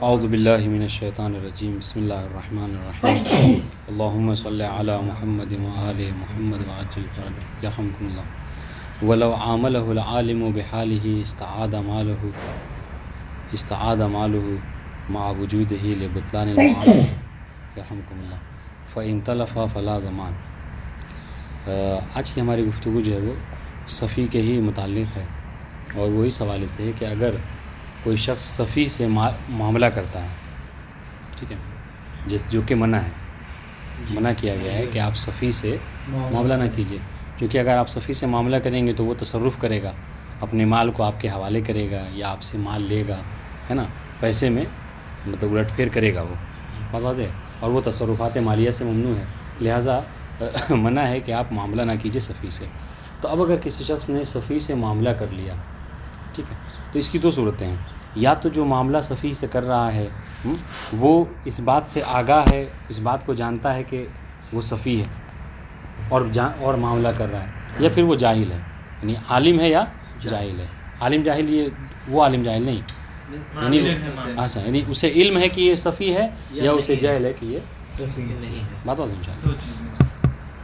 اعوذ باللہ من الشیطان الرجیم، بسم اللہ الرحمن الرحیم، اللہم صلی علی محمد وآل محمد وعجل فرجہ یرحمکم اللہ۔ ولو عاملہ العالم بحالہ استعاد مالہ مع وجودہ لبطلان المعاملہ یرحمکم اللہ فإن تلف فلا ضمان۔ آج کی ہماری گفتگو جو ہے وہ صفی کے ہی متعلق ہے، اور وہی سوال سے ہے کہ اگر کوئی شخص صفی سے معاملہ کرتا ہے، ٹھیک ہے، جو کہ منع ہے، منع کیا گیا ہے کہ آپ صفی سے معاملہ نہ کیجیے، کیونکہ اگر آپ صفی سے معاملہ کریں گے تو وہ تصرف کرے گا، اپنے مال کو آپ کے حوالے کرے گا یا آپ سے مال لے گا، ہے نا، پیسے میں مطلب الٹ پھیر کرے گا، وہ بات واضح ہے، اور وہ تصرفات مالیہ سے ممنوع ہے، لہٰذا منع ہے کہ آپ معاملہ نہ کیجیے صفی سے۔ تو اب اگر کسی شخص نے صفی سے معاملہ کر لیا، ٹھیک ہے، تو اس کی دو صورتیں ہیں، یا تو جو معاملہ صفی سے کر رہا ہے وہ اس بات سے آگاہ ہے، اس بات کو جانتا ہے کہ وہ صفی ہے اور معاملہ کر رہا ہے، یا پھر وہ جاہل ہے، یعنی عالم ہے یا جاہل ہے۔ عالم جاہل، یہ وہ عالم جاہل نہیں، یعنی اسے علم ہے کہ یہ صفی ہے یا اسے جاہل ہے کہ یہ نہیں ہے، بات واضح انشاءاللہ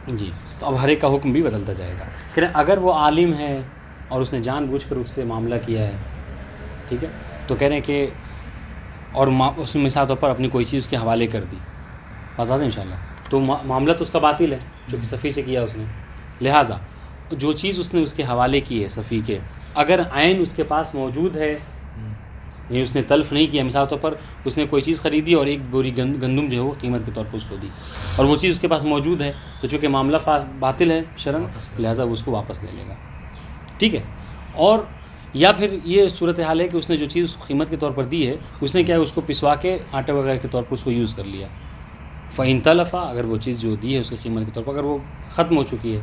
جی۔ تو اب ہر ایک کا حکم بھی بدلتا جائے گا۔ پھر اگر وہ عالم ہے اور اس نے جان بوجھ کر اس سے معاملہ کیا ہے، ٹھیک ہے، تو کہہ رہے ہیں کہ اور اس نے مثال طور پر اپنی کوئی چیز کے حوالے کر دی، بات واضح انشاءاللہ، تو معاملہ تو اس کا باطل ہے جو کہ صفی سے کیا اس نے، لہٰذا جو چیز اس نے اس کے حوالے کی ہے صفی کے، اگر عین اس کے پاس موجود ہے، یعنی اس نے تلف نہیں کیا، مثال طور پر اس نے کوئی چیز خریدی اور ایک بوری گندم جو ہے وہ قیمت کے طور پر اس کو دی، اور وہ چیز اس کے پاس موجود ہے، تو چونکہ معاملہ باطل ہے شرعاً، لہٰذا وہ اس کو واپس لے لے گا، ٹھیک ہے۔ اور یا پھر یہ صورتحال ہے کہ اس نے جو چیز قیمت کے طور پر دی ہے، اس نے کیا ہے، اس کو پسوا کے آٹا وغیرہ کے طور پر اس کو یوز کر لیا، فَإِن تَلَفَ، اگر وہ چیز جو دی ہے اس کی قیمت کے طور پر اگر وہ ختم ہو چکی ہے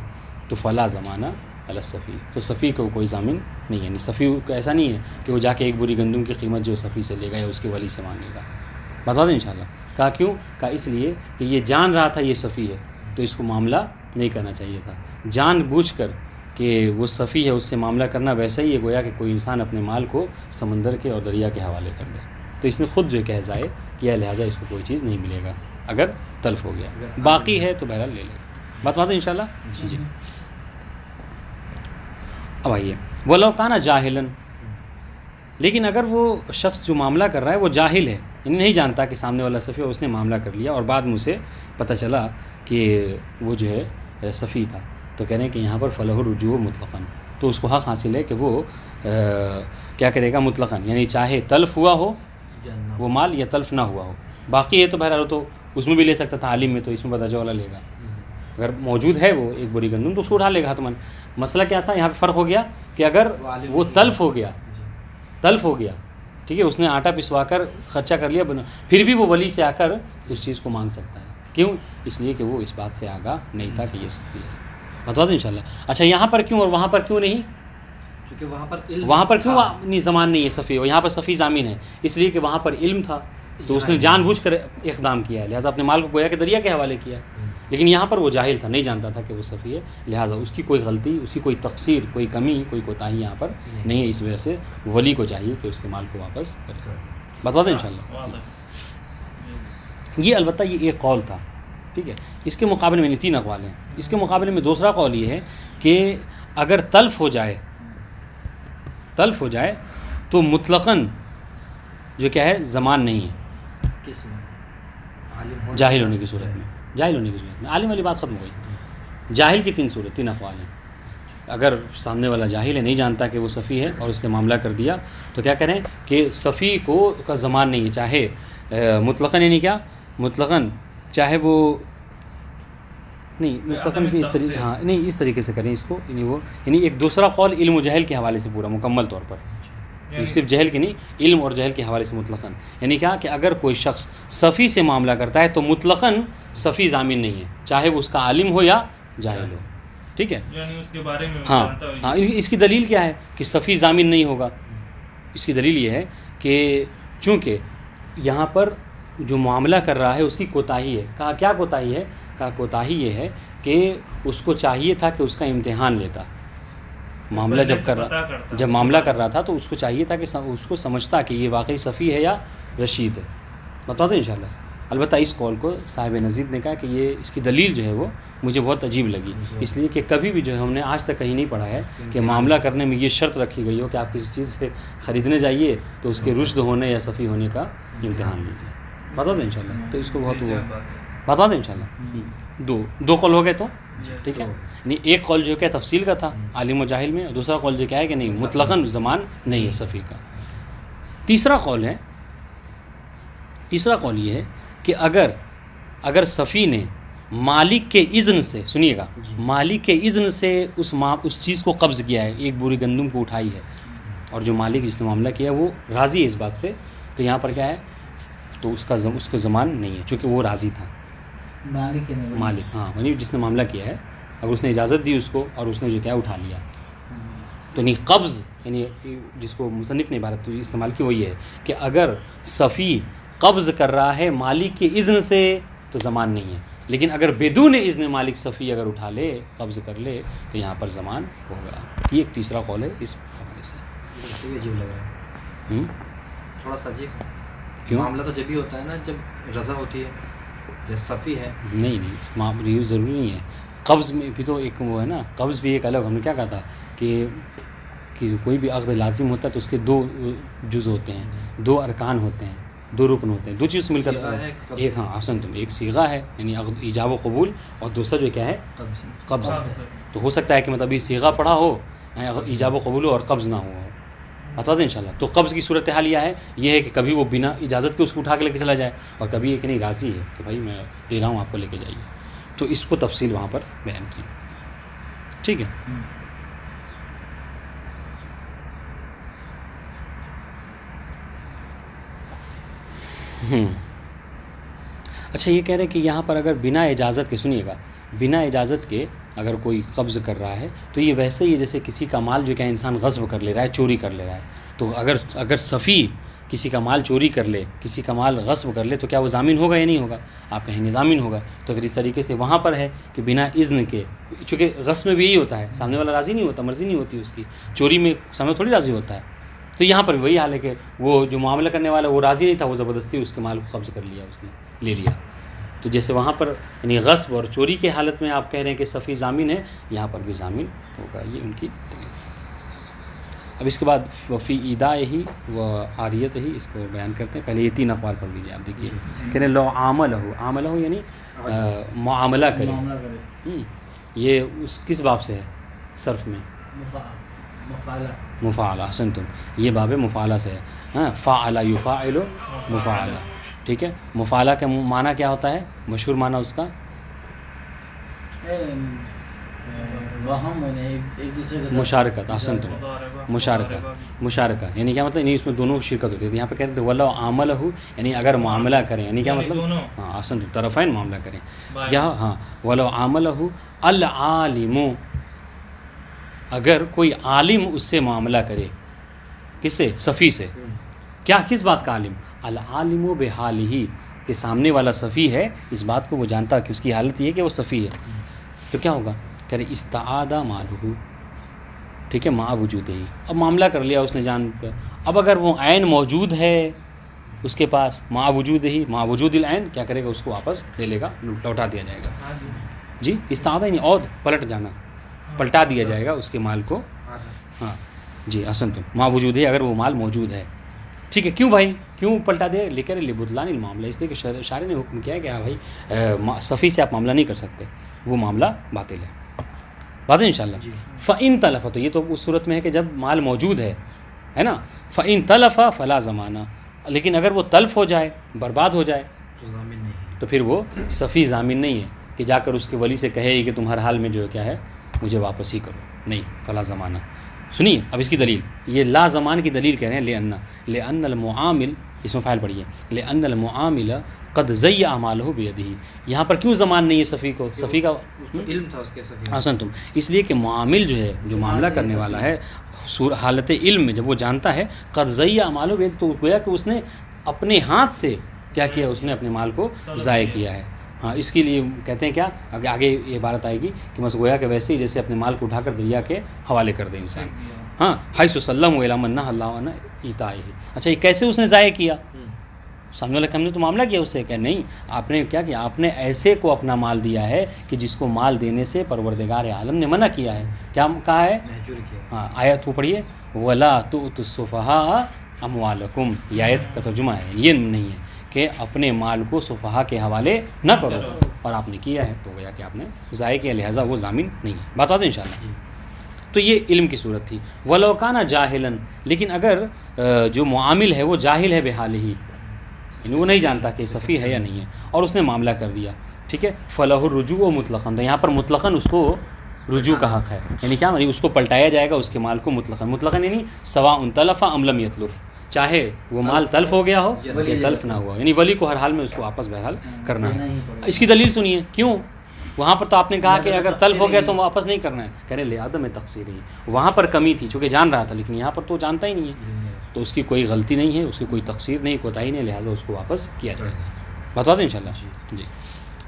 تو فلا ضمانہ علی الصفی، تو صفی کو کوئی ضامن نہیں ہے، یعنی صفی کو ایسا نہیں ہے کہ وہ جا کے ایک بوری گندم کی قیمت جو صفی سے لے گا یا اس کے ولی سے مانگے گا، بتا دیں انشاءاللہ۔ کہا کیوں؟ کہا اس لیے کہ یہ جان رہا تھا یہ صفی ہے، تو اس کو معاملہ نہیں کرنا چاہیے تھا، جان بوجھ کر کہ وہ صفی ہے اس سے معاملہ کرنا ویسا ہی ہے گویا کہ کوئی انسان اپنے مال کو سمندر کے اور دریا کے حوالے کر دے، تو اس نے خود جو کہ ضائع کیا، لہٰذا اس کو کوئی چیز نہیں ملے گا اگر تلف ہو گیا، باقی ہے تو بہرحال لے لے، بات واضح انشاءاللہ جی۔ اب آئیے، وَلَوْ كَانَ جَاهِلًا، لیکن اگر وہ شخص جو معاملہ کر رہا ہے وہ جاہل ہے، یعنی نہیں جانتا کہ سامنے والا صفی ہے، اس نے معاملہ کر لیا اور بعد میں اسے پتہ چلا کہ وہ جو ہے صفی تھا، تو کہہ رہے ہیں کہ یہاں پر فَلَهُ الرُّجُوعُ مُطْلَقًا، تو اس کو حق حاصل ہے کہ وہ کیا کرے گا مطلقاً، یعنی چاہے تلف ہوا ہو وہ مال یا تلف نہ ہوا ہو، باقی ہے تو بہرحال تو اس میں بھی لے سکتا تھا، عالم میں تو اس میں بدرجہ والا لے گا، اگر موجود ہے وہ ایک بوری گندم تو اس کو اٹھا لے گا حتماً۔ مسئلہ کیا تھا یہاں پہ فرق ہو گیا کہ اگر وہ تلف ہو گیا، ٹھیک ہے، اس نے آٹا پسوا کر خرچہ کر لیا، پھر بھی وہ ولی سے آ کر اس چیز کو مانگ سکتا ہے، کیوں؟ اس لیے کہ وہ اس بات سے آگاہ نہیں تھا کہ یہ صفی ہے، بتا دیں انشاءاللہ۔ اچھا، یہاں پر کیوں اور وہاں پر کیوں نہیں؟ کیونکہ وہاں پر کیوں نہیں زمان نہیں ہے صفی، اور یہاں پر صفی ضامن ہے؟ اس لیے کہ وہاں پر علم تھا تو اس نے جان بوجھ کر اقدام کیا ہے، لہٰذا اپنے مال کو گویا کہ دریا کے حوالے کیا، لیکن یہاں پر وہ جاہل تھا، نہیں جانتا تھا کہ وہ صفی ہے، لہٰذا اس کی کوئی غلطی، اس کی کوئی تقصیر، کوئی کمی، کوئی کوتاہی یہاں پر نہیں ہے، اس وجہ سے ولی کو چاہیے کہ اس کے مال کو واپس کرے، بتا دیں انشاءاللہ۔ یہ البتہ یہ ایک قول تھا، ٹھیک ہے، اس کے مقابلے میں 3 اقوال ہیں، اس کے مقابلے میں دوسرا قول یہ ہے کہ اگر تلف ہو جائے تو مطلقاً جو کیا ہے زمان نہیں ہے، کس میں؟ جاہل ہونے کی صورت میں، عالم والی بات ختم ہو گئی، جاہل کی 3 اقوال ہیں، اگر سامنے والا جاہل ہے، نہیں جانتا کہ وہ صفی ہے اور اس سے معاملہ کر دیا، تو کیا کریں کہ صفی کو کا زمان نہیں ہے، چاہے مطلقاً، یعنی کیا مطلقاً، چاہے وہ نہیں مطلقاً بھی اس طریقے، ہاں نہیں اس طریقے سے کریں اس کو، یعنی ایک دوسرا قول علم و جہل کے حوالے سے پورا مکمل طور پر، صرف جہل کے نہیں، علم اور جہل کے حوالے سے مطلقاً، یعنی کیا کہ اگر کوئی شخص صفی سے معاملہ کرتا ہے تو مطلقاً صفی ضامن نہیں ہے، چاہے وہ اس کا عالم ہو یا جاہل ہو، ٹھیک ہے، یعنی اس کے بارے میں ہاں اس کی دلیل کیا ہے کہ صفی ضامن نہیں ہوگا؟ اس کی دلیل یہ ہے کہ چونکہ یہاں پر جو معاملہ کر رہا ہے اس کی کوتاہی ہے، کہا کیا کوتاہی ہے؟ کہا کوتاہی یہ ہے کہ اس کو چاہیے تھا کہ اس کا امتحان لیتا، معاملہ جب معاملہ کر رہا تھا تو اس کو چاہیے تھا کہ اس کو سمجھتا کہ یہ واقعی صفی ہے یا رشید ہے. بتاتے ہیں انشاءاللہ. البتہ اس قول کو صاحب نزید نے کہا کہ یہ اس کی دلیل جو ہے وہ مجھے بہت عجیب لگی، اس لیے کہ کبھی بھی جو ہے ہم نے آج تک کہیں نہیں پڑھا ہے کہ معاملہ کرنے میں یہ شرط رکھی گئی ہو کہ آپ کسی چیز سے خریدنے جائیے تو اس کے رشد ہونے یا صفی ہونے کا امتحان لیجیے. بتا دیں انشاءاللہ. تو اس کو بہت وہ بتا دیں انشاءاللہ. دو قول ہو گئے تو ٹھیک ہے. نہیں ایک قول جو کہ تفصیل کا تھا عالم و جاہل میں، اور دوسرا قول جو کیا ہے کہ نہیں مطلقاً زمان نہیں ہے صفی کا. تیسرا قول یہ ہے کہ اگر صفی نے مالک کے اذن سے، سنیے گا، مالک کے اذن سے اس چیز کو قبض کیا ہے، ایک بوری گندم کو اٹھائی ہے، اور جو مالک جس نے معاملہ کیا ہے وہ راضی ہے اس بات سے، تو یہاں پر کیا ہے، تو اس کو زمان نہیں ہے چونکہ وہ راضی تھا. مالک ہاں یعنی جس نے معاملہ کیا ہے، اگر اس نے اجازت دی اس کو اور اس نے جو کیا اٹھا لیا، تو نہیں قبض، یعنی جس کو مصنف نے عبارت استعمال کی وہ یہ ہے کہ اگر صفی قبض کر رہا ہے مالک کے اذن سے تو زمان نہیں ہے، لیکن اگر بدون اذن مالک صفی اگر اٹھا لے، قبض کر لے، تو یہاں پر زمان ہوگا. یہ ایک تیسرا قول ہے اس حوالے سے. عجیب لگ رہا ہے تھوڑا سا عجیب. کیوں؟ معاملہ تو جب بھی ہوتا ہے نا جب رضا ہوتی ہے، جب صفی ہے. نہیں معاملہ یہ ضروری نہیں ہے. قبض میں بھی تو ایک وہ ہے نا، قبض بھی ایک الگ. ہم نے کیا کہا تھا کہ کوئی بھی عقد لازم ہوتا ہے تو اس کے دو جز ہوتے ہیں، دو ارکان ہوتے ہیں، دو رکن ہوتے ہیں، دو چیز مل کر ایک. ہاں حسن تم ایک صیغہ ہے یعنی ایجاب و قبول، اور دوسرا جو کیا ہے قبض. تو ہو سکتا ہے کہ مطلب یہ صیغہ پڑھا ہو، ایجاب و قبول ہو اور قبض نہ ہوا ہو. بتا دیں انشاءاللہ. تو قبض کی صورتحال یہ ہے کہ کبھی وہ بنا اجازت کے اس کو اٹھا کے لے کے چلا جائے، اور کبھی یہ کہ نہیں راضی ہے کہ بھائی میں دے رہا ہوں آپ کو لے کے جائیے. تو اس کو تفصیل وہاں پر بیان کی. ٹھیک ہے. اچھا یہ کہہ رہے ہیں کہ یہاں پر اگر بنا اجازت کے، سنیے گا، بنا اجازت کے اگر کوئی قبض کر رہا ہے تو یہ ویسے ہی جیسے کسی کا مال جو کہ انسان غصب کر لے رہا ہے، چوری کر لے رہا ہے. تو اگر صفی کسی کا مال چوری کر لے، کسی کا مال غصب کر لے، تو کیا وہ ضامن ہوگا یا نہیں ہوگا؟ آپ کہیں گے ضامن ہوگا. تو اگر اس طریقے سے وہاں پر ہے کہ بنا اذن کے، چونکہ غصب میں بھی یہی ہوتا ہے، سامنے والا راضی نہیں ہوتا، مرضی نہیں ہوتی اس کی. چوری میں سامنے تھوڑی راضی ہوتا ہے. تو یہاں پر وہی حال ہے کہ وہ جو معاملہ کرنے والا وہ راضی نہیں تھا، وہ زبردستی اس کے مال کو قبض کر لیا، اس نے لے لیا. تو جیسے وہاں پر یعنی غصب اور چوری کے حالت میں آپ کہہ رہے ہیں کہ صفی ضامن ہے، یہاں پر بھی ضامن ہوگا. یہ ان کی دلیل. اب اس کے بعد فی ایداء ہی و عاریت ہی اس کو بیان کرتے ہیں. پہلے یہ 3 اقوال پڑھ لیجیے آپ. دیکھیے کہہ رہے ہیں لو عاملہ یعنی معاملہ کرے. یہ اس کس باب سے ہے صرف میں؟ مفاعلہ. احسن تم، یہ باب مفاعلہ سے ہے. ہاں فاعل یفاعل مفاعلہ. ٹھیک ہے. مفاعلہ کا معنی کیا ہوتا ہے؟ مشہور معنی اس کا مشارکت. احسن تم، مشارکہ یعنی کیا مطلب؟ یعنی اس میں دونوں شرکت ہوتی ہے. یہاں پہ کہتے ہیں ولو عاملہ، یعنی اگر معاملہ کریں، یعنی کیا مطلب؟ ہاں احسن تم، طرفین معاملہ کریں. کیا؟ ہاں ولو عاملہ العالم، اگر کوئی عالم اس سے معاملہ کرے. کس سے؟ صفی سے. کیا کس بات کا عالم؟ العالم بحالہ، کہ سامنے والا صفی ہے، اس بات کو وہ جانتا کہ اس کی حالت یہ ہے کہ وہ صفی ہے. تو کیا ہوگا؟ کہہ رہے استعاد مالہ. ٹھیک ہے. مع وجود ہی، اب معاملہ کر لیا اس نے جان پہ. اب اگر وہ عین موجود ہے اس کے پاس، مع وجود ہی، مع وجود العین، کیا کرے گا؟ اس کو واپس لے لے گا، لوٹا دیا جائے گا. جی استعاد یعنی اور پلٹ جانا، پلٹا دیا جائے گا اس کے مال کو. ہاں جی حسن تم، مع وجود ہے، اگر وہ مال موجود ہے. ٹھیک ہے. کیوں بھائی کیوں پلٹا دے؟ لے کر لبطلان المعاملہ، اس لیے کہ شارع نے حکم کیا ہے کہ ہاں بھائی صفی سے آپ معاملہ نہیں کر سکتے، وہ معاملہ باطل ہے. واضح انشاءاللہ. فَإِن تَلَفَ، تو یہ تو اس صورت میں ہے کہ جب مال موجود ہے نا. فَإِن تَلَفَ فَلَا زَمَانَ، لیکن اگر وہ تلف ہو جائے، برباد ہو جائے، تو ضامن نہیں ہے، تو پھر وہ صفی ضامن نہیں ہے کہ جا کر اس کے ولی سے کہے کہ تم ہر حال میں جو کیا ہے مجھے واپس ہی کرو. نہیں، فلا زمانہ. سنیے اب اس کی دلیل، یہ لا زمان کی دلیل کہہ رہے ہیں. لأن المعامل، اس میں فائل پڑھیے، لأن المعامل قد ضیع اعمالہ بیدہ. یہاں پر کیوں زمان نہیں ہے صفی کو؟ صفی کا علم تھا اس کے صفی. حسن تم، اس لیے کہ معامل جو ہے، جو معاملہ کرنے والا ہے، حالت علم میں جب وہ جانتا ہے قد ضیع اعمالہ بیدہ، تو گویا کہ اس نے اپنے ہاتھ سے کیا کیا؟ اس نے اپنے مال کو ضائع کیا ہے. ہاں اس کے لیے کہتے ہیں کیا، آگے یہ عبارت آئے گی کہ بس گویا کہ ویسے ہی جیسے اپنے مال کو اٹھا کر دریا کے حوالے کر دے انسان. ہاں حیث سلم الی من نہى اللہ عنہ ایتائہ. اچھا یہ کیسے اس نے ضائع کیا؟ سامنے والے کہ ہم نے تو معاملہ کیا اس سے، کہ نہیں آپ نے کیا کیا، آپ نے ایسے کو اپنا مال دیا ہے کہ جس کو مال دینے سے پروردگار عالم نے منع کیا ہے. کیا کہا ہے؟ محجور کیا. ہاں آیت وہ پڑھیے، وَلَا تُؤْتُوا السُّفَهَاءَ أَمْوَالَكُمْ، یہ آیت کا ترجمہ ہے، یہ نہیں ہے کہ اپنے مال کو سفہا کے حوالے نہ کرو، اور آپ نے کیا ہے تو گویا کہ آپ نے ضائع کیا، لہٰذا وہ ضامن نہیں ہے. بات واضح انشاءاللہ. تو یہ علم کی صورت تھی. وَلَوْ كَانَ جَاهِلًا، لیکن اگر جو معامل ہے وہ جاہل ہے بحال ہی، یعنی وہ نہیں جانتا کہ صفی ہے یا نہیں ہے، اور اس نے معاملہ کر دیا، ٹھیک ہے، فَلَهُ الرُّجُوعُ مُطْلَقًا، تو یہاں پر مطلقاً اس کو رجوع کا حق ہے. یعنی کیا مطلب، اس کو پلٹایا جائے گا اس کے مال کو مطلقاً یعنی سواء تلف ام لم یتلف، چاہے وہ مال تلف ہو گیا ہو یا تلف نہ ہوا، یعنی ولی کو ہر حال میں اس کو واپس بہرحال کرنا ہے. اس کی دلیل سنیے کیوں. وہاں پر تو آپ نے کہا کہ اگر تلف ہو گیا تو واپس نہیں کرنا ہے، کہہ رہے لعدم تقصیر ہی، وہاں پر کمی تھی چونکہ جان رہا تھا، لیکن یہاں پر تو جانتا ہی نہیں ہے، تو اس کی کوئی غلطی نہیں ہے، اس کی کوئی تقصیر نہیں، کوتاہی نہیں، لہٰذا اس کو واپس کیا جائے گا. بات واضح انشاءاللہ. جی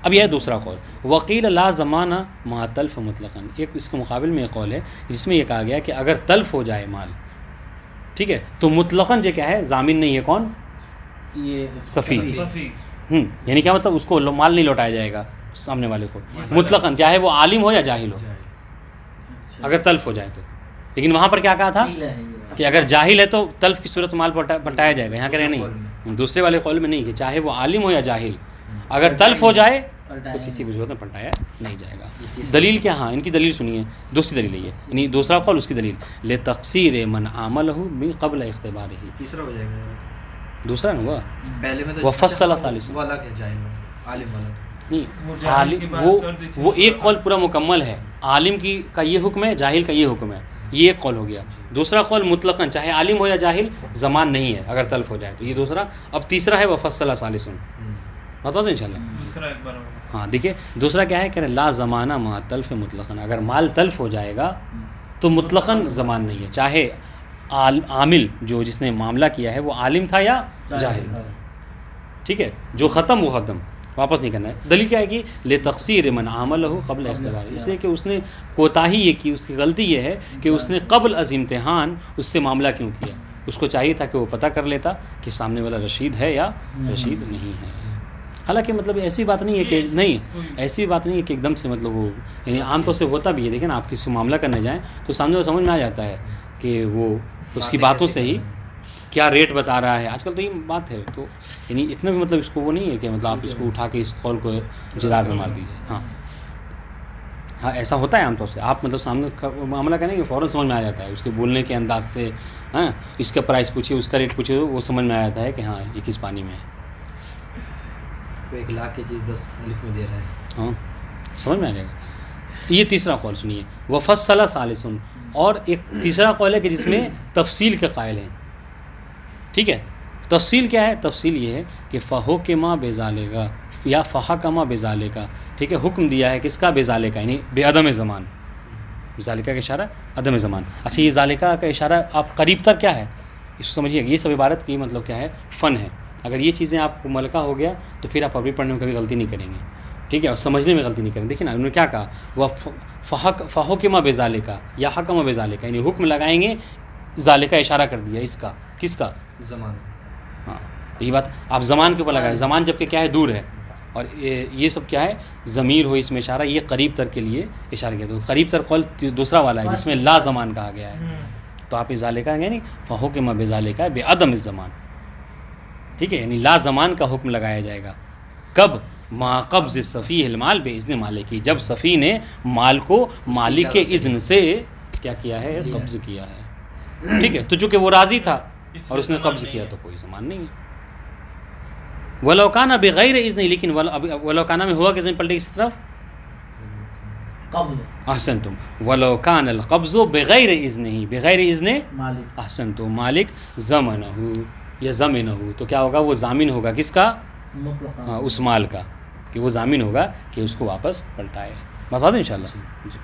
اب یہ ہے دوسرا قول، وقیل لا زمانہ مع تلف مطلقاً. ایک اس کے مقابل میں ایک قول ہے جس میں یہ کہا گیا کہ اگر تلف ہو جائے مال، ٹھیک ہے، تو مطلقاً جو کیا ہے ضامن نہیں ہے، کون؟ یہ صفی. یعنی کیا مطلب، اس کو مال نہیں لوٹایا جائے گا سامنے والے کو مطلقاً، چاہے وہ عالم ہو یا جاہل ہو، اگر تلف ہو جائے تو. لیکن وہاں پر کیا کہا تھا کہ اگر جاہل ہے تو تلف کی صورت مال پلٹایا جائے گا. یہاں کہہ رہے نہیں، دوسرے والے قول میں نہیں، کہ چاہے وہ عالم ہو یا جاہل، اگر تلف ہو جائے تو کسی بھی صورت میں پلٹایا نہیں جائے گا. دلیل کیا؟ ہاں ان کی دلیل سنیے، دوسری دلیل ہے، یعنی دوسرا قول اس کی دلیل لتقصیر من عاملہ من قبل اختبارہ. تیسرا ہو جائے گا، دوسرا نہ ہوا، پہلے میں تو وفصل ثالث، وہ الگ ہے، جاہل عالم والا نہیں، عالم وہ ایک قول پورا مکمل ہے، عالم کی کا یہ حکم ہے، جاہل کا یہ حکم ہے، یہ ایک قول ہو گیا. دوسرا قول مطلقاً چاہے عالم ہو یا جاہل زمان نہیں ہے اگر تلف ہو جائے تو، یہ دوسرا. اب تیسرا ہے وفصل ثالث، بتا دیں انشاءاللہ. ہاں دیکھیے دوسرا کیا ہے، کہ لا زمانہ مع تلف مطلقاً، اگر مال تلف ہو جائے گا تو مطلقاً زمان نہیں ہے، چاہے عامل جو جس نے معاملہ کیا ہے وہ عالم تھا یا جاہل تھا، ٹھیک ہے، جو ختم وہ ختم، واپس نہیں کرنا ہے. دلیل کیا ہے کہ لتقصیر من عاملہ قبل اختبار، اس لیے کہ اس نے کوتاہی یہ کی، اس کی غلطی یہ ہے کہ اس نے قبل از امتحان اس سے معاملہ کیوں کیا. اس کو چاہیے تھا کہ وہ پتہ کر لیتا کہ سامنے والا رشید ہے یا رشید نہیں ہے. حالانکہ مطلب ایسی بات نہیں ہے کہ نہیں، ایسی بات نہیں ہے کہ ایک دم سے مطلب وہ، یعنی عام طور سے ہوتا بھی ہے. دیکھیں نا، آپ کسی سے معاملہ کرنے جائیں تو سامنے والا سمجھ میں آ جاتا ہے کہ وہ اس کی باتوں سے ہی کیا ریٹ بتا رہا ہے. آج کل تو یہ بات ہے، تو یعنی اتنا بھی مطلب اس کو وہ نہیں ہے کہ مطلب آپ اس کو اٹھا کے اس قول کو جدار میں مار دیجیے. ہاں ایسا ہوتا ہے عام طور سے، آپ مطلب سامنے معاملہ کریں گے فوراً سمجھ میں آ جاتا ہے اس کے بولنے کے انداز سے. ہاں اس کا پرائس پوچھیے، اس کا ریٹ پوچھیے، وہ سمجھ میں آ جاتا ہے کہ ہاں یہ کس پانی میں ہے. 1 لاکھ کی چیز 10 الف میں دے رہا ہے، ہاں سمجھ میں آ جائے گا. تو یہ تیسرا قول سنیے، وفصل ثالث. اور ایک تیسرا قول ہے کہ جس میں تفصیل کے قائل ہیں، ٹھیک ہے. تفصیل کیا ہے؟ تفصیل یہ ہے کہ فحکما بذالک یا فحکما بذالک، ٹھیک ہے، حکم دیا ہے کس کا؟ بذالک، یعنی بے عدم زمان. ذالکہ کا اشارہ عدم زمان. اچھا یہ ذالکہ کا اشارہ آپ قریب تر کیا ہے اس کو سمجھیے. یہ سب عبارت کی مطلب کیا ہے؟ فن ہے. اگر یہ چیزیں آپ کو ملکہ ہو گیا تو پھر آپ ابھی پڑھنے میں کبھی غلطی نہیں کریں گے، ٹھیک ہے، اور سمجھنے میں غلطی نہیں کریں گے. دیکھیں نا انہوں نے کیا کہا، وہ فحکما بذالک یا حکم بذالک، یعنی حکم لگائیں گے، ذالکہ اشارہ کر دیا اس کا، کس کا؟ زمان. ہاں یہی بات آپ زمان کے اوپر لگائیں. زمان جب کہ کیا ہے؟ دور ہے، اور یہ سب کیا ہے؟ ضمیر ہو اس میں اشارہ، یہ قریب تر کے لیے اشارہ کیا. تو قریب تر قول دوسرا والا ہے جس میں لا زمان کہا گیا ہے. تو آپ ذالکہ یعنی فحکما بذالک بے عدم الزمان، ٹھیک ہے، یعنی لا زمان کا حکم لگایا جائے گا. کب؟ ما قبض صفی المال بے اذن مالک، جب صفی نے مال کو مالک کے اذن سے کیا کیا ہے؟ قبض کیا ہے، ٹھیک ہے. تو چونکہ وہ راضی تھا اور اس نے قبض کیا تو کوئی زمان نہیں ہے. ولو کان بغیر اذن، لیکن ولو کان میں ہوا کس نے پلٹے اس طرف قبض. احسنتم، ولو کان القبض بغیر اذن ہی، بغیر اذن مالک. احسنتم، مالک ضمنہ یا ضمنہ، تو کیا ہوگا؟ وہ ضامن ہوگا کس کا؟ مطلق. ہاں اس مال کا، کہ وہ ضامن ہوگا کہ اس کو واپس پلٹائے. بتا دیں انشاءاللہ. جی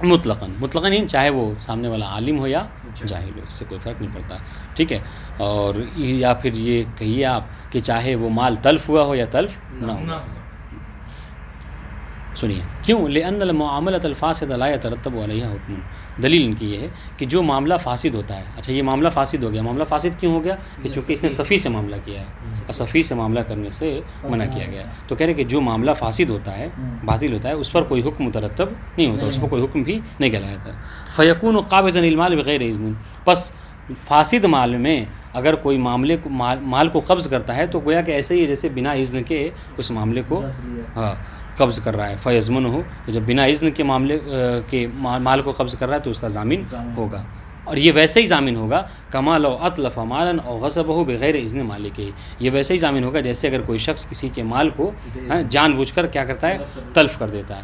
مطلقاً، مطلقاً ہی، چاہے وہ سامنے والا عالم ہو یا جاہل ہو، اس سے کوئی فرق نہیں پڑتا، ٹھیک ہے. اور یا پھر یہ کہیے آپ کہ چاہے وہ مال تلف ہوا ہو یا تلف نہ ہو. سنیے کیوں، لأن المعاملۃ الفاسدۃ لا يترتب علیہا حکم، دلیل ان کی یہ ہے کہ جو معاملہ فاسد ہوتا ہے، اچھا یہ معاملہ فاسد ہو گیا، معاملہ فاسد کیوں ہو گیا کہ چونکہ اس نے صفی سے معاملہ کیا ہے اور صفی سے معاملہ کرنے سے منع کیا گیا ہے، تو کہہ رہے کہ جو معاملہ فاسد ہوتا ہے، باطل ہوتا ہے، اس پر کوئی حکم مترتب نہیں ہوتا، اس پر کوئی حکم بھی نہیں کہلاتا ہے۔ فیکون قابضا للمال بغیر اذن، بس فاسد مال میں اگر کوئی معاملے کو مال کو قبض کرتا ہے تو گویا کہ ایسے ہی جیسے بنا اذن کے اس معاملے کو قبض کر رہا ہے، فیضمن ہو، تو جب بنا اذن کے معاملے کے مال کو قبض کر رہا ہے تو اس کا ضامن ہوگا، اور یہ ویسے ہی ضامن ہوگا کما لو اتلف مالا او غصبہ بغیر اذن مالک، یہ ویسے ہی ضامن ہوگا جیسے اگر کوئی شخص کسی کے مال کو جان بوجھ کر کیا کرتا ہے، تلف کر دیتا ہے۔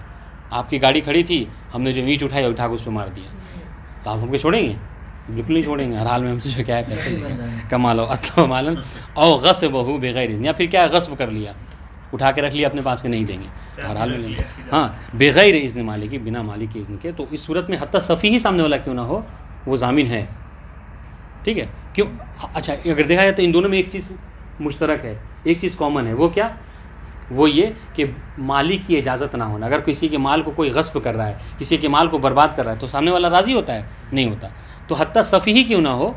آپ کی گاڑی کھڑی تھی، ہم نے جو اینٹ اٹھائی اٹھا کے اس پہ مار دیا، تو آپ ہم کو چھوڑیں گے؟ بالکل نہیں چھوڑیں گے، ہر حال میں ہم سے جو کیا ہے پیسے لیں گے، کما لو اتلف مالا او غصبہ بغیر اذن، یا پھر کیا غصب کر لیا، اٹھا کے رکھ لیا اپنے پاس کے نہیں دیں گے، ہر حال میں لیں گے، ہاں بغیر اذن مالک، بنا مالک کے اذن کے، تو اس صورت میں حتیٰ صفی ہی سامنے والا کیوں نہ ہو وہ ضامن ہے، ٹھیک ہے؟ کیوں؟ اچھا اگر دیکھا جائے تو ان دونوں میں ایک چیز مشترک ہے، ایک چیز کامن ہے، وہ کیا؟ وہ یہ کہ مالک کی اجازت نہ ہونا، اگر کسی کے مال کو کوئی غصب کر رہا ہے، کسی کے مال کو برباد کر رہا ہے تو سامنے والا راضی ہوتا ہے؟ نہیں ہوتا، تو حتیٰ صفی ہی کیوں نہ ہو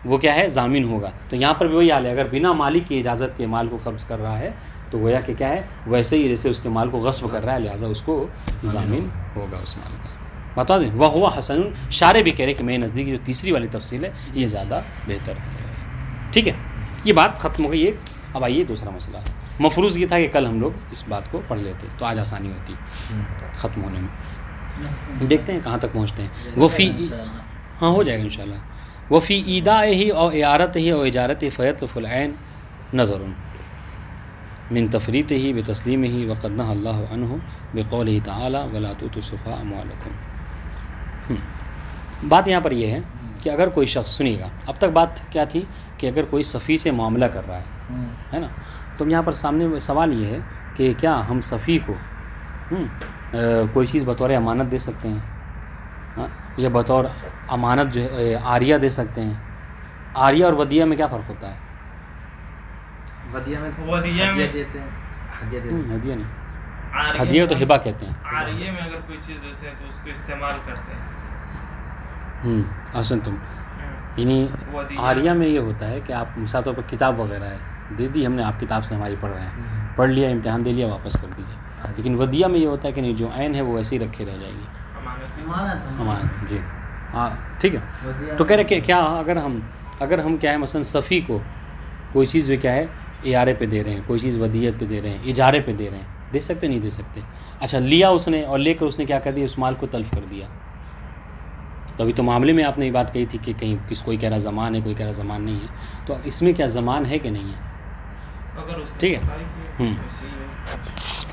وہ کیا ہے، ضامن ہوگا۔ تو یہاں پر بھی وہی حال ہے، اگر بنا مالک کی اجازت کے مال کو قبض کر رہا ہے تو گویا کہ کیا ہے، ویسے ہی جیسے اس کے مال کو غصب کر رہا ہے، لہٰذا اس کو ضامن ہوگا اس مال کا۔ بتا دیں وہ ہوا حسن، شارح بھی کہہ رہے کہ میرے نزدیک جو تیسری والی تفصیل ہے یہ زیادہ بہتر ہے، ٹھیک ہے؟ یہ بات ختم ہو گئی ایک۔ اب آئیے دوسرا مسئلہ، مفروض یہ تھا کہ کل ہم لوگ اس بات کو پڑھ لیتے تو آج آسانی ہوتی ختم ہونے میں۔ دیکھتے ہیں کہاں تک پہنچتے ہیں۔ وہ فی، ہاں ہو جائے گا انشاءاللہ۔ وہ فی ایدائہ او اعارتہ او اجارتہ فیطلف العین نظر من تفریطہ بتسلیمہ وقد نہی اللہ عنہ بقولہ تعالی ولا تؤتوا السفہاء اموالکم۔ بات یہاں پر یہ ہے کہ اگر کوئی شخص، سنیے گا، اب تک بات کیا تھی کہ اگر کوئی صفی سے معاملہ کر رہا ہے نا، تو یہاں پر سامنے سوال یہ ہے کہ کیا ہم صفی کو کوئی چیز بطور امانت دے سکتے ہیں، ہاں، یا بطور امانت جو ہے عاریہ دے سکتے ہیں؟ عاریہ اور ودیہ میں کیا فرق ہوتا ہے؟ ودیہ میں ودیہ دیتے ہیں، ہدیہ دیتے ہیں۔ ہدیہ نہیں، ہدیہ تو ہبہ کہتے ہیں۔ عاریہ میں اگر کوئی چیز دیتے ہیں تو اس کو استعمال کرتے ہیں۔ احسن تم، یعنی عاریہ میں یہ ہوتا ہے کہ آپ مثال طور پر کتاب وغیرہ ہے، دے دی ہم نے، آپ کتاب سے ہماری پڑھ رہے ہیں، پڑھ لیا، امتحان دے لیا، واپس کر دیجیے۔ لیکن ودیہ میں یہ ہوتا ہے کہ نہیں، جو عین ہے وہ ایسے ہی رکھے رہ جائے گی، امانت، جی ہاں ٹھیک ہے۔ تو کہہ رہے کہ کیا اگر ہم کیا ہے مثلا صفی کو کوئی چیز کیا ہے اعارے پہ دے رہے ہیں، کوئی چیز ودیت پہ دے رہے ہیں، اجارے پہ دے رہے ہیں، دے سکتے نہیں دے سکتے؟ اچھا لیا اس نے اور لے کر اس نے کیا کر دیا، اس مال کو تلف کر دیا، تو ابھی تو معاملے میں آپ نے یہ بات کہی تھی کہ کہیں کوئی کہہ رہا زمان ہے، کوئی کہہ رہا زمان نہیں ہے، تو اب اس میں کیا زمان ہے کہ نہیں ہے؟ ٹھیک ہے،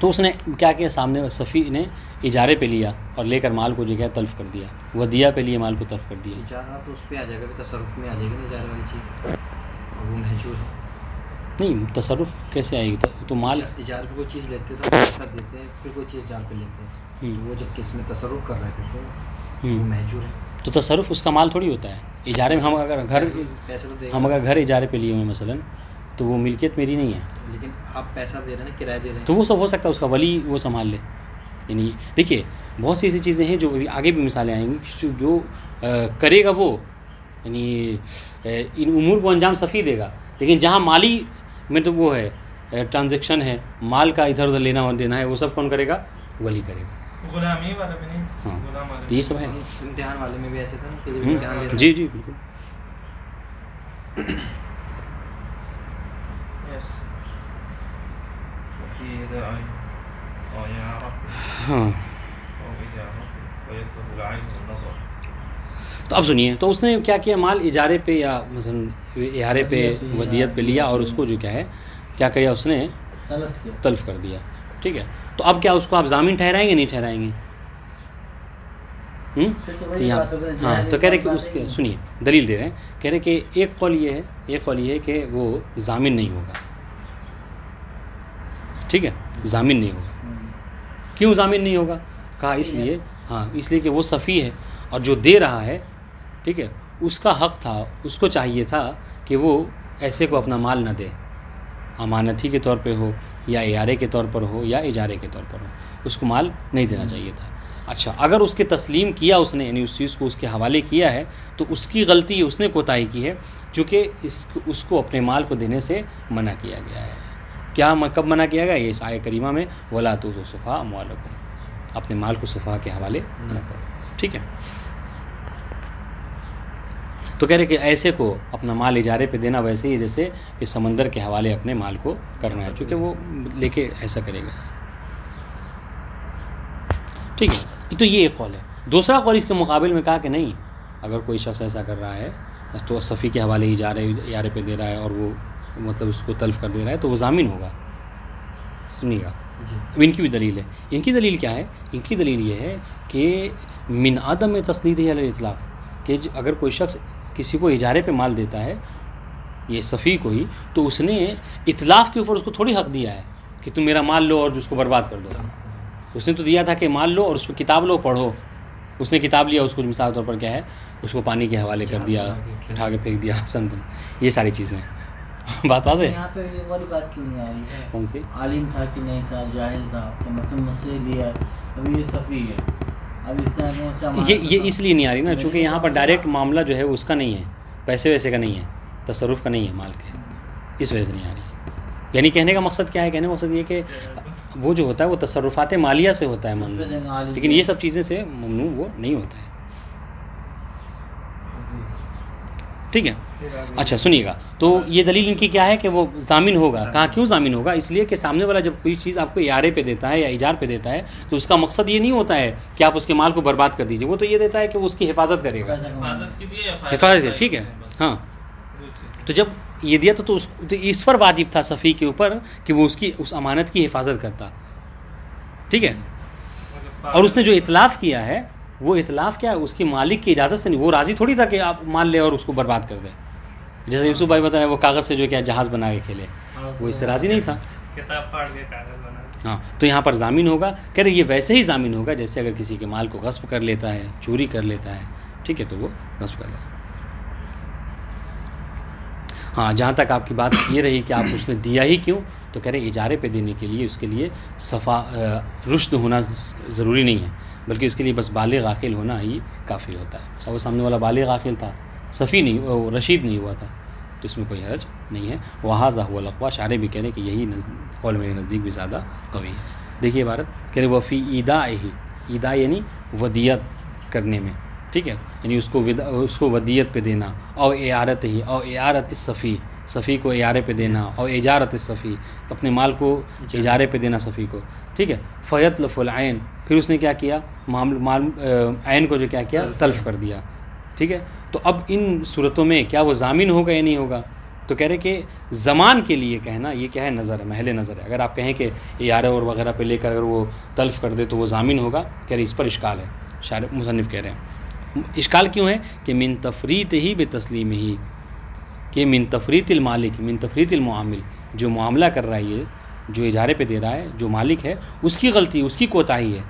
تو اس نے کیا کیا، سامنے صفی نے اجارے پہ لیا اور لے کر مال کو جو ہے تلف کر دیا، ودیہ پہ لیے مال کو تلف کر دیا۔ اجارہ تو اس پہ آ جائے گا، تصرف میں آ جائے گی نا اجارے والی چیز، اور وہ محجور ہے۔ نہیں، تصرف کیسے آئے گی؟ تو مال اجارے پہ کوئی چیز لیتے تو پیسہ دیتے ہیں، پھر کوئی چیز جار پہ لیتے ہیں، تو وہ جب کس میں تصرف کر رہے تھے تو وہ محجور ہے۔ تو تصرف اس کا مال تھوڑی ہوتا ہے۔ اجارے میں ہم اگر گھر پیسے تو دے گا، ہم اگر گھر اجارے پہ لیے ہوئے مثلا، تو وہ ملکیت میری نہیں ہے، لیکن آپ پیسہ دے رہے ہیں نا، کرایہ دے رہے ہیں، تو وہ سب ہو سکتا ہے اس کا ولی وہ سنبھال لے۔ یعنی دیکھیے بہت سی ایسی چیزیں ہیں جو آگے بھی مثالیں آئیں گی، جو کرے گا وہ، یعنی ان امور کو انجام صفی دے گا، لیکن جہاں مالی میں تو وہ ہے ٹرانزیکشن ہے، مال کا ادھر ادھر لینا اور دینا ہے، وہ سب کون کرے گا؟ ولی کرے گا۔ غلامی والا بھی نہیں، ہاں، غلام والا تو یہ سب ہے۔ امتحان والے میں بھی ایسے تھا نا کہ جب امتحان لیتے جی جی بالکل۔ یس وفي إيداع أو إعارة ہاں، أو إجارة ويطلب العين والنظر۔ تو اب سنیے، تو اس نے کیا کیا، مال اجارے پہ یا مثلا اعارے پہ ودیت پہ لیا اور اس کو جو کیا ہے کیا کیا، اس نے تلف کر دیا، ٹھیک ہے؟ تو اب کیا اس کو آپ ضامن ٹھہرائیں گے نہیں ٹھہرائیں گے؟ تو یہاں ہاں، تو کہہ رہے کہ اس کے، سنیے دلیل دے رہے ہیں، کہہ رہے کہ ایک قول یہ ہے کہ وہ ضامن نہیں ہوگا، ٹھیک ہے؟ ضامن نہیں ہوگا۔ کیوں ضامن نہیں ہوگا؟ کہا اس لیے، ہاں اس لیے کہ وہ صفی ہے اور جو دے رہا ہے، ٹھیک ہے، اس کا حق تھا، اس کو چاہیے تھا کہ وہ ایسے کو اپنا مال نہ دے، امانتی کے طور پہ ہو یا اعارے کے طور پر ہو یا اجارے کے طور پر ہو، اس کو مال نہیں دینا چاہیے تھا۔ اچھا، اگر اس کے تسلیم کیا اس نے، یعنی اس چیز کو اس کے حوالے کیا ہے، تو اس کی غلطی، اس نے کوتاہی کی ہے، چونکہ اس کو اپنے مال کو دینے سے منع کیا گیا ہے۔ کیا کب منع کیا گیا؟ یہ اس آیہ کریمہ میں وَلَا تُؤْتُوا السُّفَهَاءَ أَمْوَالَكُمْ، اپنے مال کو سفہاء کے حوالے نہ کرو، ٹھیک ہے؟ تو کہہ رہے کہ ایسے کو اپنا مال اجارے پہ دینا ویسے ہی جیسے کہ سمندر کے حوالے اپنے مال کو کرنا ہے، چونکہ وہ لے کے ایسا کرے گا، ٹھیک ہے؟ تو یہ ایک قول ہے۔ دوسرا قول اس کے مقابل میں کہا کہ نہیں، اگر کوئی شخص ایسا کر رہا ہے تو صفی کے حوالے اجارے پہ دے رہا ہے اور وہ مطلب اس کو تلف کر دے رہا ہے تو وہ ضامن ہوگا۔ سنیے گا، اب ان کی بھی دلیل ہے۔ ان کی دلیل کیا ہے؟ ان کی دلیل یہ ہے کہ من عدم تسلیط علی الاطلاق، کہ اگر کوئی شخص کسی کو اجارے پہ مال دیتا ہے، یہ صفی کو ہی، تو اس نے اطلاق کے اوپر اس کو تھوڑی حق دیا ہے کہ تم میرا مال لو اور اس کو برباد کر دو۔ اس نے تو دیا تھا کہ مال لو اور اس پہ کتاب لو، پڑھو۔ اس نے کتاب لیا، اس کو مثال طور پر کیا ہے، اس کو پانی کے حوالے کر دیا، اٹھا کے پھینک دیا، سنتم، یہ ساری چیزیں ہیں۔ بات واضح ہے؟ یہاں پہ یہ والی بات کیوں نہیں آ رہی ہے؟ کون سی؟ عالم تھا کہ نہیں تھا، جاہل تھا، تو مطلب مجھ سے لیا، ابھی یہ صفی ہے، اب اس طرح یہ اس لیے نہیں آ رہی نا، چونکہ یہاں پر ڈائریکٹ معاملہ جو ہے اس کا نہیں ہے، پیسے ویسے کا نہیں ہے، تصرف کا نہیں ہے مال کے، اس وجہ سے نہیں آ رہی ہے۔ یعنی کہنے کا مقصد کیا ہے؟ کہنے کا مقصد یہ کہ وہ جو ہوتا ہے وہ تصرفات مالیہ سے ہوتا ہے ممنوع، لیکن یہ سب چیزیں سے ممنوع وہ نہیں ہوتا ہے، ٹھیک ہے؟ اچھا سنیے گا، تو یہ دلیل ان کی کیا ہے کہ وہ ضامن ہوگا۔ کہاں کیوں ضامن ہوگا؟ اس لیے کہ سامنے والا جب کوئی چیز آپ کو اعارے پہ دیتا ہے یا ایجار پہ دیتا ہے تو اس کا مقصد یہ نہیں ہوتا ہے کہ آپ اس کے مال کو برباد کر دیجیے، وہ تو یہ دیتا ہے کہ وہ اس کی حفاظت کرے گا، حفاظت کی دیے، حفاظت، ٹھیک ہے؟ ہاں، تو جب یہ دیا تو اس پر واجب تھا صفی کے اوپر کہ وہ اس امانت کی حفاظت کرتا، ٹھیک ہے؟ اور اس نے جو اتلاف کیا ہے، وہ اتلاف کیا ہے؟ اس کی مالک کی اجازت سے نہیں، وہ راضی تھوڑی تھا کہ آپ مان لے اور اس کو برباد کر دے، جیسے یوسف بھائی بتایا وہ کاغذ سے جو کیا جہاز بنا کے کھیلے، وہ اس سے راضی نہیں تھا، کتاب پھاڑ کے کاغذ بنا۔ ہاں، تو یہاں پر ضامن ہوگا، کہہ رہے یہ ویسے ہی ضامن ہوگا جیسے اگر کسی کے مال کو غصب کر لیتا ہے، چوری کر لیتا ہے، ٹھیک ہے، تو وہ غصب کر لیتا ہے۔ ہاں، جہاں تک آپ کی بات یہ رہی کہ آپ اس نے دیا ہی کیوں، تو کہہ رہے اجارے پہ دینے کے لیے اس کے لیے رشد ہونا ضروری نہیں ہے، بلکہ اس کے لیے بس بالغ عاقل ہونا ہی کافی ہوتا ہے۔ اور وہ سامنے والا بالغ عاقل تھا، صفی نہیں، وہ رشید نہیں ہوا تھا، تو اس میں کوئی حرج نہیں ہے۔ وہذا هو الاقوی، شارح بھی کہہ رہے کہ یہی قول میرے نزدیک بھی زیادہ قوی ہے۔ دیکھیے عبارت، کہہ رہے وفی ایدائہ، ایدا یعنی ودیت کرنے میں، ٹھیک ہے، یعنی اس کو ودیت پہ دینا، اور اعارت ہی، اور اعارت صفی، صفی کو اعارے پہ دینا، اور اجارت صفی، اپنے مال کو اجارے پہ دینا صفی کو، ٹھیک ہے۔ فیتلف العین، پھر اس نے کیا کیا، عین کو جو کیا تلف کر دیا، ٹھیک ہے۔ تو اب ان صورتوں میں کیا وہ ضامن ہوگا یا نہیں ہوگا؟ تو کہہ رہے کہ زمان کے لیے کہنا یہ کیا ہے، نظر ہے، محل نظر ہے۔ اگر آپ کہیں کہ اعارے اور وغیرہ پہ لے کر اگر وہ تلف کر دے تو وہ ضامن ہوگا، کہہ رہے اس پر اشکال ہے، شارح مصنف کہہ رہے ہیں۔ اشکال کیوں ہے؟ کہ من تفریط ہی بے تسلیم ہی، کہ من تفریط المالک، من تفریط المعامل، جو معاملہ کر رہا ہے، یہ جو اجارے پہ دے رہا ہے، جو مالک ہے، اس کی غلطی، اس کی کوتاہی ہے۔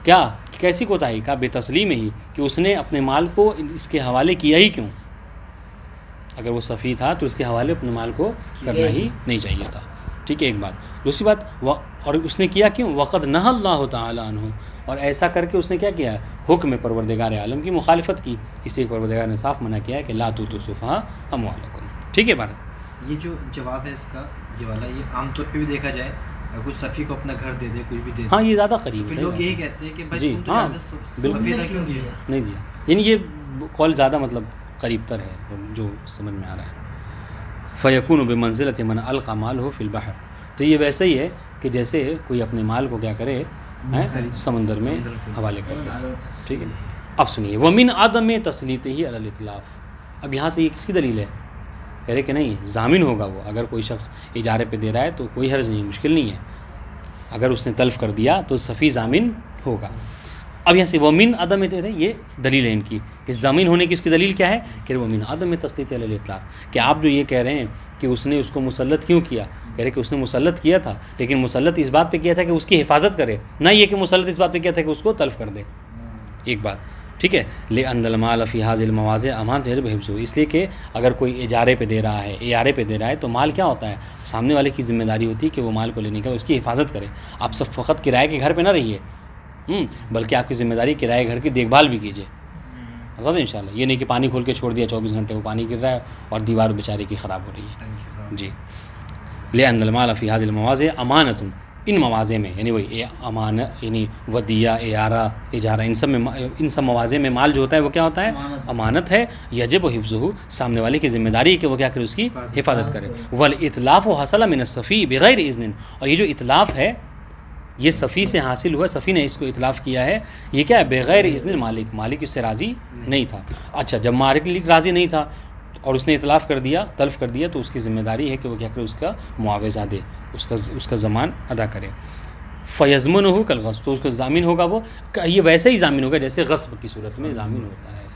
کیا کیسی کوتاہی؟ کا بے تسلیم ہی، کہ اس نے اپنے مال کو اس کے حوالے کیا ہی کیوں؟ اگر وہ صفی تھا تو اس کے حوالے اپنے مال کو کرنا ہی نہیں چاہیے تھا، ٹھیک ہے، ایک بات۔ دوسری بات، اور اس نے کیا کیوں؟ وقد نہى اللہ تعالی عنہ، اور ایسا کر کے اس نے کیا کیا؟ حکم پروردگار عالم کی مخالفت کی، اس لیے پروردگار نے صاف منع کیا ہے کہ لا تؤتوا السفہاء اموالکم، ٹھیک ہے بات۔ یہ جو جواب ہے اس کا، یہ والا، یہ عام طور پہ بھی دیکھا جائے، اگر کوئی صفی کو اپنا گھر دے دے، کوئی بھی دے دے، ہاں یہ زیادہ قریب پھر ہے، لوگ یہی کہتے ہیں کہ بھائی جی، تم تو ہاں، زیادہ صفی تھا کیوں دیا؟ نہیں دیا، یعنی یہ قول زیادہ مطلب قریب تر ہے جو سمجھ میں آ رہا ہے۔ فیکون بمنزلۃ من القى مالہ فی البحر، تو یہ ویسے ہی ہے کہ جیسے کوئی اپنے مال کو کیا کرے، سمندر میں حوالے کر دے، ٹھیک ہے۔ اب سنیے، ومن عدم تسلیطہ علی الاطلاق، اب یہاں سے یہ کس کی دلیل ہے؟ کہہ رہے کہ نہیں، ضامن ہوگا وہ، اگر کوئی شخص اجارے پہ دے رہا ہے تو کوئی حرج نہیں، مشکل نہیں ہے، اگر اس نے تلف کر دیا تو صفی ضامن ہوگا۔ اب یہاں سے ومن عدم، یہ دلیل ہے ان کی کہ ضامن ہونے کی اس کی دلیل کیا ہے کہ ومن عدم تسلیط علی الاطلاق، کہ آپ جو یہ کہہ رہے ہیں کہ اس نے اس کو مسلط کیوں کیا، کہہ رہے کہ اس نے مسلط کیا تھا، لیکن مسلط اس بات پہ کیا تھا کہ اس کی حفاظت کرے، نہ یہ کہ مسلط اس بات پہ کیا تھا کہ اس کو تلف کر دے۔ ایک بات، ٹھیک ہے، لِأَنَّ الْمَالَ فِي هَذِهِ الْمَوَاضِعِ أَمَانَةٌ يَجِبُ حِفْظُهُ، اس لیے کہ اگر کوئی اجارے پہ دے رہا ہے، اعارے پہ دے رہا ہے، تو مال کیا ہوتا ہے، سامنے والے کی ذمہ داری ہوتی ہے کہ وہ مال کو لینے کا اس کی حفاظت کرے. آپ سب فقط کرائے کے گھر پہ نہ رہیے، بلکہ آپ کی ذمہ داری کرائے گھر کی دیکھ بھال بھی کیجیے، بس ان شاء اللہ. یہ نہیں کہ پانی کھول کے چھوڑ دیا 24 گھنٹے وہ پانی گر رہا ہے اور دیوار بیچارے کی خراب ہو رہی ہے. جی، لِأَنَّ الْمَالَ فِي هَذِهِ الْمَوَاضِعِ أَمَانَةٌ، ان مواضع میں یعنی وہی امانت یعنی ودیہ، اعارہ، اجارہ، ان سب مواضع میں مال جو ہوتا ہے وہ کیا ہوتا ہے، امانت ہے. یجب حفظہ، سامنے والے کی ذمہ داری ہے کہ وہ کیا کرے، اس کی حفاظت کرے. والاتلاف حصل من الصفی بغیر اذن، اور یہ جو اتلاف ہے یہ صفی سے حاصل ہوا، صفی نے اس کو اتلاف کیا ہے، یہ کیا ہے، بغیر اذن مالک، مالک اس سے راضی نہیں تھا. اچھا، جب مالک راضی نہیں تھا اور اس نے اتلاف کر دیا، تلف کر دیا، تو اس کی ذمہ داری ہے کہ وہ کیا کرے، اس کا معاوضہ دے، اس کا ضمان ادا کرے. فیضمنہ کالغصب، تو اس کا ضامن ہوگا، وہ یہ ویسے ہی ضامن ہوگا جیسے غصب کی صورت میں ضامن ہوتا ہے.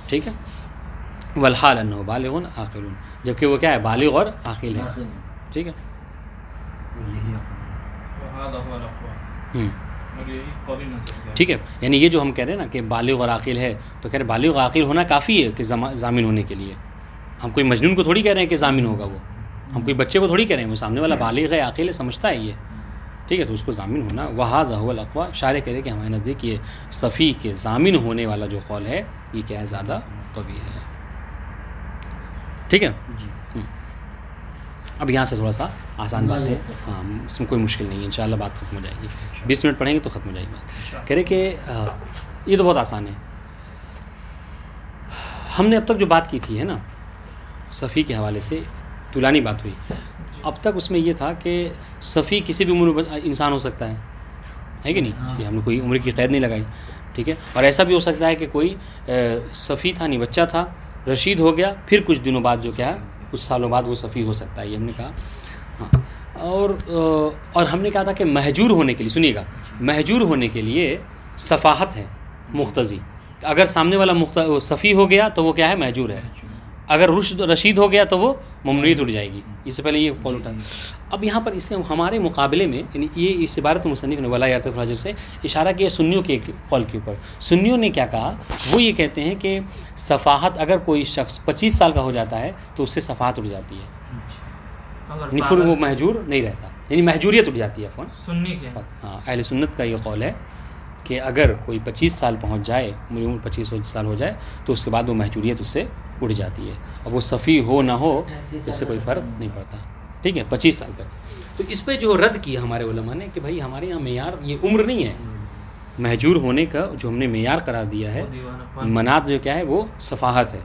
ٹھیک ہے. والحال انہ بالغ عاقل، جبکہ وہ کیا ہے، بالغ اور عاقل ہے. ٹھیک ہے. یہی اپنا وهذا هو الأقوى، اور یہی قوی نظر ہے. ٹھیک ہے، یعنی یہ جو ہم کہہ رہے ہیں نا کہ بالغ اور عاقل ہے، تو کہہ رہے بالغ اور عاقل ہونا کافی ہے کہ ضامن ہونے کے لیے. ہم کوئی مجنون کو تھوڑی کہہ رہے ہیں کہ ضامن ہوگا، وہ ہم کوئی بچے کو تھوڑی کہہ رہے ہیں، وہ سامنے والا بالغ ہے، عاقل ہے، سمجھتا ہے یہ. ٹھیک ہے، تو اس کو ضامن ہونا. وَهَذَا هُوَ الْأَقْوَى، شارح کہہ رہے کہ ہمارے نزدیک یہ صفی کے ضامن ہونے والا جو قول ہے یہ کیا ہے، زیادہ قوی ہے. ٹھیک ہے. اب یہاں سے تھوڑا سا آسان بات ہے، ہاں اس میں کوئی مشکل نہیں ہے، انشاءاللہ بات ختم ہو جائے گی. 20 منٹ پڑھیں گے تو ختم ہو جائے گی بات. کہہ رہے کہ یہ تو بہت آسان ہے. ہم نے اب تک جو بات کی تھی ہے نا صفی کے حوالے سے، طولانی بات ہوئی. اب تک اس میں یہ تھا کہ صفی کسی بھی عمر انسان ہو سکتا ہے کہ نہیں، ہم نے کوئی عمر کی قید نہیں لگائی. ٹھیک ہے. اور ایسا بھی ہو سکتا ہے کہ کوئی صفی تھا، نہیں بچہ تھا، رشید ہو گیا، پھر کچھ دنوں بعد جو کیا ہے، کچھ سالوں بعد وہ صفی ہو سکتا ہے، یہ ہم نے کہا. ہاں، اور ہم نے کہا تھا کہ مہجور ہونے کے لیے، سنیے گا، مہجور ہونے کے لیے صفاحت ہے مقتضی. اگر سامنے والا صفی ہو گیا تو وہ کیا ہے، مہجور ہے. اگر رشید ہو گیا تو وہ ممنوعیت اٹھ جائے گی. اس سے پہلے یہ قول اٹھا. اب یہاں پر اس کے ہمارے مقابلے میں یعنی یہ اس عبارت مصنف نے ولا یرتف الحجر سے اشارہ کیا سنیوں کے قول کے اوپر. سنیوں نے کیا کہا، وہ یہ کہتے ہیں کہ صفاحت اگر کوئی شخص 25 سال کا ہو جاتا ہے تو اس سے صفاحت اٹھ جاتی ہے، یعنی پھر وہ مہجور نہیں رہتا، یعنی مہجوریت اٹھ جاتی ہے. سنی کے ہاں، اہل سنت کا یہ قول ہے کہ اگر کوئی 25 سال پہنچ جائے، میری عمر 25 سال ہو جائے، تو اس کے بعد وہ مہجوریت اس سے اٹھ جاتی ہے. اب وہ صفی ہو نہ ہو اس سے کوئی فرق نہیں پڑتا. ٹھیک ہے، 25 سال تک. تو اس پہ جو رد کیا ہمارے علماء نے کہ بھائی ہمارے یہاں معیار یہ عمر نہیں ہے، مہجور ہونے کا جو ہم نے معیار قرار دیا ہے، منات جو کیا ہے وہ صفاحت ہے.